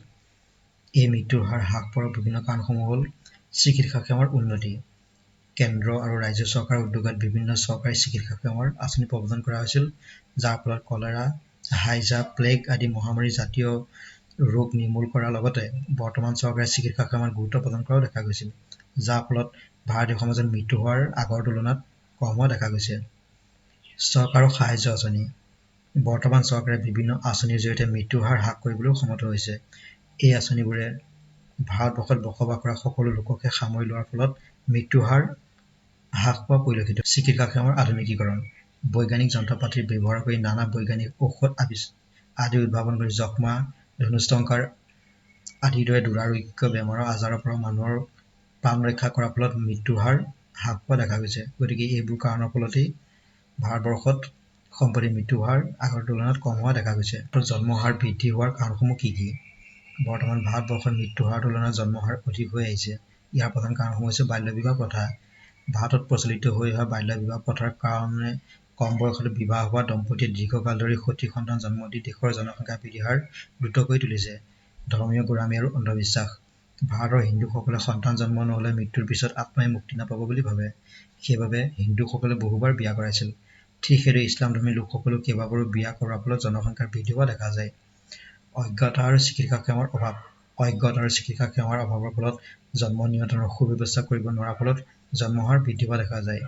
এই মৃত্যুৰ হাৰ হ্ৰাস পোৱাৰ বিভিন্ন কাৰণসমূহ হ'ল চিকিৎসা সেৱাৰ উন্নতি। কেন্দ্ৰ আৰু ৰাজ্য চৰকাৰৰ উদ্যোগত বিভিন্ন চৰকাৰী চিকিৎসা সেৱাৰ আঁচনি প্ৰৱৰ্তন কৰা হৈছিল, যাৰ ফলত কলেৰা, হাইজা, প্লেগ আদি মহামাৰী জাতীয় ৰোগ নিৰ্মূল কৰাৰ লগতে বৰ্তমান চৰকাৰে চিকিৎসা সেৱাত গুৰুত্ব প্ৰদান কৰাও দেখা গৈছিল, যাৰ ফলত ভাৰতীয় সমাজত মৃত্যু হোৱাৰ আগৰ তুলনাত কম হোৱা দেখা গৈছে। চৰকাৰৰ সাহায্য আঁচনি। বৰ্তমান চৰকাৰে বিভিন্ন আঁচনিৰ জৰিয়তে মৃত্যুৰ হাৰ হ্ৰাস কৰিবলৈও সমৰ্থ হৈছে। এই আঁচনিবোৰে ভাৰতবৰ্ষত বসবাস কৰা সকলো লোককে সামৰি লোৱাৰ ফলত মৃত্যুৰ হাৰ হ্ৰাস পোৱা পৰিলক্ষিত। চিকিৎসা সেৱাৰ আধুনিকীকৰণ। বৈজ্ঞানিক যন্ত্ৰপাতিৰ ব্যৱহাৰ কৰি নানা বৈজ্ঞানিক ঔষধ আদি উদ্ভাৱন কৰি যক্ষ্মা, ধনুষ্টংকাৰ আদিৰ দৰে দুৰাৰোগ্য বেমাৰৰ আজাৰৰ পৰা মানুহৰ প্ৰাণ ৰক্ষা কৰাৰ ফলত মৃত্যুৰ হাৰ হ্ৰাস পোৱা দেখা গৈছে। গতিকে এইবোৰ কাৰণৰ ফলতেই ভাৰতবৰ্ষত সম্প্ৰতি মৃত্যুৰ হাৰ আগৰ তুলনাত কম হোৱা দেখা গৈছে। জন্মৰ হাৰ বৃদ্ধি হোৱাৰ কাৰণসমূহ কি কি? বৰ্তমান ভাৰতবৰ্ষত মৃত্যুৰ হাৰৰ তুলনাত জন্মৰ হাৰ অধিক হৈ আহিছে। ইয়াৰ প্ৰধান কাৰণসমূহ হৈছে বাল্য বিবাহ প্ৰথা। ভাৰতত প্ৰচলিত হৈ অহা বাল্য বিবাহ প্ৰথাৰ কাৰণে কম বয়সতে বিবাহ হোৱা দম্পতীয়ে দীৰ্ঘকাল ধৰি সঠিক সন্তান জন্ম দি দেশৰ জনসংখ্যা বৃদ্ধিৰ হাৰ দ্ৰুত কৰি তুলিছে। ধৰ্মীয় গোড়ামী আৰু অন্ধবিশ্বাস। ভাৰতৰ হিন্দুসকলে সন্তান জন্ম নহলে মৃত্যুৰ পিছত আত্মাই মুক্তি নাপাব বুলি ভাবে। সেইবাবে হিন্দুসকলে বহুবাৰ বিয়া কৰাইছিল। ঠিক সেইদৰে ইছলামধৰ্মী লোকসকলেও কেইবাবাৰো বিয়া কৰোৱাৰ ফলত জনসংখ্যাৰ বৃদ্ধি হোৱা দেখা যায়। অজ্ঞতা আৰু চিকিৎসা সেৱাৰ অভাৱৰ ফলত জন্ম নিয়ন্ত্ৰণৰ সুব্যৱস্থা কৰিব নোৱাৰাৰ ফলত জন্ম হাৰ বৃদ্ধি হোৱা দেখা যায়।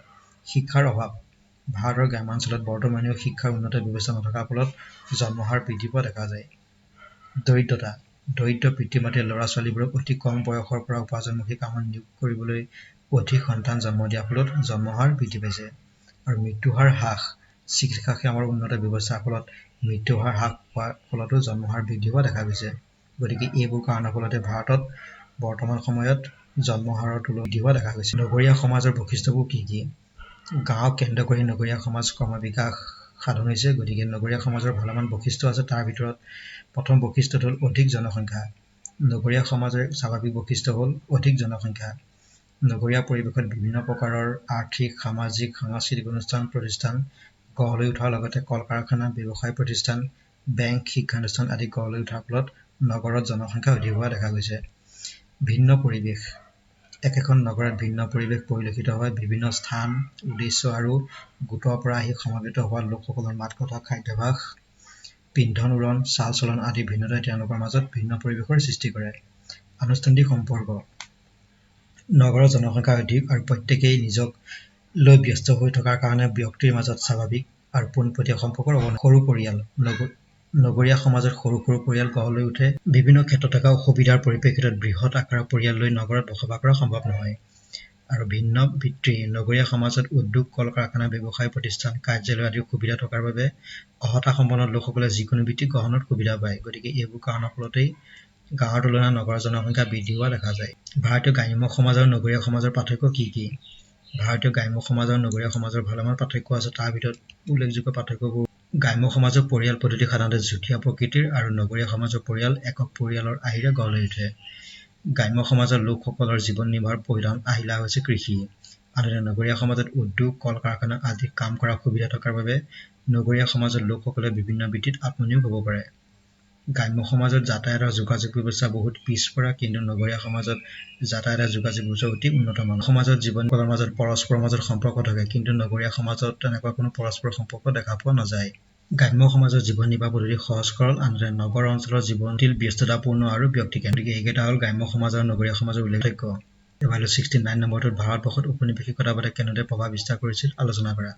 শিক্ষাৰ অভাৱ। ভাৰতৰ গ্ৰামাঞ্চলত বৰ্তমানেও শিক্ষাৰ উন্নত ব্যৱস্থা নথকাৰ ফলত জন্ম হাৰ বৃদ্ধি পোৱা দেখা যায়। দৰিদ্ৰতা। দৰিদ্ৰ পিতৃ মাতৃয়ে ল'ৰা ছোৱালীবোৰক অতি কম বয়সৰ পৰা উপাৰ্জনমুখী কামত নিয়োগ কৰিবলৈ অধিক সন্তান জন্ম দিয়াৰ ফলত জন্ম হাৰ বৃদ্ধি পাইছে। আৰু মৃত্যু হাৰ হ্ৰাস। চিকিৎসা সেৱাৰ উন্নত ব্যৱস্থাৰ ফলত মৃত্যু হাৰ হ্ৰাস পোৱাৰ ফলতো জন্ম হাৰ বৃদ্ধি হোৱা দেখা গৈছে। গতিকে এইবোৰ কাৰণৰ ফলতে ভাৰতত বৰ্তমান সময়ত জন্ম হাৰৰ তুলনাত বৃদ্ধি হোৱা দেখা গৈছে। নগৰীয়া সমাজৰ বৈশিষ্ট্যবোৰ কি কি? গাঁৱক কেন্দ্ৰ কৰি নগৰীয়া সমাজ ক্ৰমবিকাশ সাধন হৈছে। গতিকে নগৰীয়া সমাজৰ ভালেমান বৈশিষ্ট্য আছে। তাৰ ভিতৰত প্ৰথম বৈশিষ্ট্যটো হ'ল অধিক জনসংখ্যা। নগৰীয়া সমাজৰ স্বাভাৱিক বৈশিষ্ট্য হ'ল অধিক জনসংখ্যা। নগৰীয়া পৰিৱেশত বিভিন্ন প্ৰকাৰৰ আৰ্থিক, সামাজিক, সাংস্কৃতিক প্ৰতিষ্ঠান গঢ় লৈ উঠাৰ লগতে কল কাৰখানা, ব্যৱসায় প্ৰতিষ্ঠান, বেংক, শিক্ষানুষ্ঠান আদি গঢ় লৈ উঠাৰ ফলত নগৰত জনসংখ্যা অধিক হোৱা দেখা গৈছে। ভিন্ন পৰিৱেশ। একেখন নগৰত ভিন্ন পৰিৱেশ পৰিলক্ষিত হয়। বিভিন্ন স্থান, উদ্দেশ্য আৰু গোটৰ পৰা আহি সমবেত হোৱা লোকসকলৰ মাত কথা, খাদ্যাভ্যাস, পিন্ধন উৰণ, চাল চলন আদি ভিন্নতাই তেওঁলোকৰ মাজত ভিন্ন পৰিৱেশৰ সৃষ্টি কৰে। আনুষ্ঠানিক সম্পৰ্ক। নগৰৰ জনসংখ্যা অধিক আৰু প্ৰত্যেকেই নিজক লৈ ব্যস্ত হৈ থকাৰ কাৰণে ব্যক্তিৰ মাজত স্বাভাৱিক আৰু পোনপটীয়া সম্পৰ্কৰ অভাৱ। সৰু পৰিয়াল। নগৰীয়া সমাজত সৰু সৰু পৰিয়াল গঢ় লৈ উঠে। বিভিন্ন ক্ষেত্ৰত থকা অসুবিধাৰ পৰিপ্ৰেক্ষিতত বৃহৎ আকাৰৰ পৰিয়াল লৈ নগৰত বসবাস কৰা সম্ভৱ নহয়। আৰু ভিন্ন পিতৃ। নগৰীয়া সমাজত উদ্যোগ, কল কাৰখানা, ব্যৱসায় প্ৰতিষ্ঠান, কাৰ্যালয় আদিৰ সুবিধা থকাৰ বাবে অহতা সম্পন্ন লোকসকলে যিকোনো বৃত্তি গ্ৰহণত সুবিধা পায়। গতিকে এইবোৰ কাৰণৰ ফলতেই গাঁৱৰ তুলনাত নগৰৰ জনসংখ্যা বৃদ্ধি হোৱা দেখা যায়। ভাৰতীয় গ্ৰাম্য সমাজ আৰু নগৰীয়া সমাজৰ পাৰ্থক্য কি কি? ভাৰতীয় গ্ৰাম্য সমাজ আৰু নগৰীয়া সমাজৰ ভালেমান পাৰ্থক্য আছে। তাৰ ভিতৰত উল্লেখযোগ্য পাৰ্থক্যবোৰ: গ্ৰাম্য সমাজৰ পৰিয়াল পদ্ধতি সাধাৰণতে যুটীয়া প্ৰকৃতিৰ আৰু নগৰীয়া সমাজৰ পৰিয়াল একক পৰিয়ালৰ আহিলা গঢ় লৈ উঠে। গ্ৰাম্য সমাজৰ লোকসকলৰ জীৱন নিৰ্বাহৰ প্ৰধান আহিলা হৈছে কৃষি। আনহাতে নগৰীয়া সমাজত উদ্যোগ, কল কাৰখানা আদিত কাম কৰাৰ সুবিধা থকাৰ বাবে নগৰীয়া সমাজৰ লোকসকলে বিভিন্ন বৃত্তিত আত্মনিয়োগ হ'ব পাৰে। গ্ৰাম্য সমাজত যাতায়াত আৰু যোগাযোগ ব্যৱস্থা বহুত পিছপৰা, কিন্তু নগৰীয়া সমাজত যাতায়াত আৰু যোগাযোগ ব্যৱস্থা অতি উন্নত মানৰ। সমাজত জীৱনসকলৰ মাজত পৰস্পৰৰ মাজত সম্পৰ্ক থাকে, কিন্তু নগৰীয়া সমাজত তেনেকুৱা কোনো পৰস্পৰ সম্পৰ্ক দেখা পোৱা নাযায়। গ্ৰাম্য সমাজৰ জীৱন নিৰ্বাহ পদ্ধতি সহজ সৰল, আনহাতে নগৰ অঞ্চলৰ জীৱন অতি ব্যস্ততাপূৰ্ণ আৰু ব্যক্তিকেন্দ্ৰিক। গতিকে এইকেইটা হ'ল গ্ৰাম্য সমাজ আৰু নগৰীয়া সমাজৰ উল্লেখযোগ্য। এবাৰ 69 নম্বৰটোত ভাৰতবৰ্ষত ঔপনিৱেশিকতাবাদে কেনেদৰে প্ৰভাৱ বিস্তাৰ কৰিছিল আলোচনা কৰা।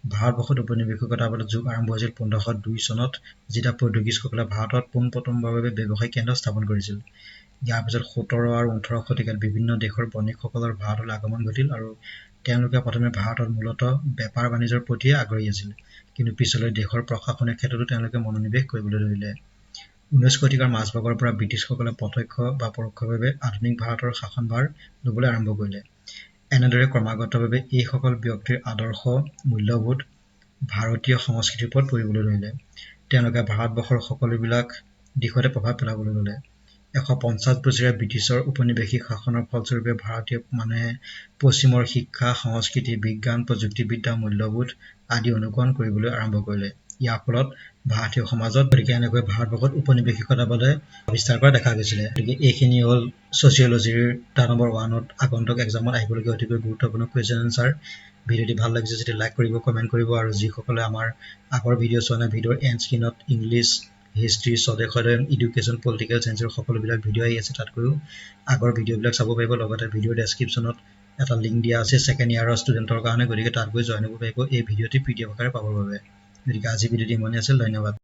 ভাৰতবৰ্ষত ঔপনিৱেশিকতাবাদৰ যুগ আৰম্ভ হৈছিল 1502 চনত, যেতিয়া পৰ্তুগীজসকলে ভাৰতত পোনপ্ৰথমবাৰভাৱে ব্যৱসায়িক কেন্দ্ৰ স্থাপন কৰিছিল। ইয়াৰ পিছত 17 আৰু 18 শতিকাত বিভিন্ন দেশৰ বণিকসকলৰ ভাৰতলৈ আগমন ঘটিল আৰু তেওঁলোকে প্ৰথমে ভাৰতত মূলতঃ বেপাৰ বাণিজ্যৰ প্ৰতিয়ে আগ্ৰহী আছিল, কিন্তু পিছলৈ দেশৰ প্ৰশাসনিক ক্ষেত্ৰতো তেওঁলোকে মনোনিৱেশ কৰিবলৈ ধৰিলে। 19 শতিকাৰ মাজভাগৰ পৰা ব্ৰিটিছসকলে প্ৰত্যক্ষ বা পৰোক্ষভাৱে আধুনিক ভাৰতৰ শাসনভাৰ ল'বলৈ আৰম্ভ কৰিলে। এনেদৰে ক্ৰমাগতভাৱে এইসকল ব্যক্তিৰ আদৰ্শ, মূল্যবোধ ভাৰতীয় সংস্কৃতিৰ ওপৰত পৰিবলৈ ধৰিলে। তেওঁলোকে ভাৰতবৰ্ষৰ সকলোবিলাক দিশতে প্ৰভাৱ পেলাবলৈ ল'লে। 150 বছৰীয়া ব্ৰিটিছৰ ঔপনিৱেশিক শাসনৰ ফলস্বৰূপে ভাৰতীয় মানুহে পশ্চিমৰ শিক্ষা, সংস্কৃতি, বিজ্ঞান, প্ৰযুক্তিবিদ্যা, মূল্যবোধ আদি অনুকৰণ কৰিবলৈ আৰম্ভ কৰিলে। ইয়াৰ ফলত ভাৰতীয় সমাজত এনেকৈ ভাৰতবৰ্ষত ঔপনিৱেশিকতাবাদে বিস্তাৰ কৰা দেখা গৈছিলে। গতিকে এইখিনি হ'ল ছচিয়লজিৰ নম্বৰ 1ত আগন্তুক এক্সামত আহিবলগীয়া অতিকৈ গুৰুত্বপূৰ্ণ কুৱেশ্যন এনচাৰ। ভিডিঅ'টি ভাল লাগিছে যদি লাইক কৰিব, কমেণ্ট কৰিব, আৰু যিসকলে আমাৰ আগৰ ভিডিঅ' চোৱা নাই, ভিডিঅ'ৰ এণ্ড স্ক্ৰীনত ইংলিছ, হিষ্ট্ৰী, স্বদেশ অধ্যয়ন, এডুকেশ্যন, পলিটিকেল চায়েন্সৰ সকলোবিলাক ভিডিঅ' আহি আছে। তাতকৈও আগৰ ভিডিঅ'বিলাক চাব পাৰিব। লগতে ভিডিঅ'ৰ ডেছক্ৰিপশ্যনত এটা লিংক দিয়া আছে ছেকেণ্ড ইয়াৰৰ ষ্টুডেণ্টৰ কাৰণে, গতিকে তাত গৈ জইন হ'ব পাৰিব এই ভিডিঅ'টি PDF আকাৰে পাবৰ বাবে। গতিকে আজি ভিডিঅ'টি ইমানেই আছিল। ধন্যবাদ।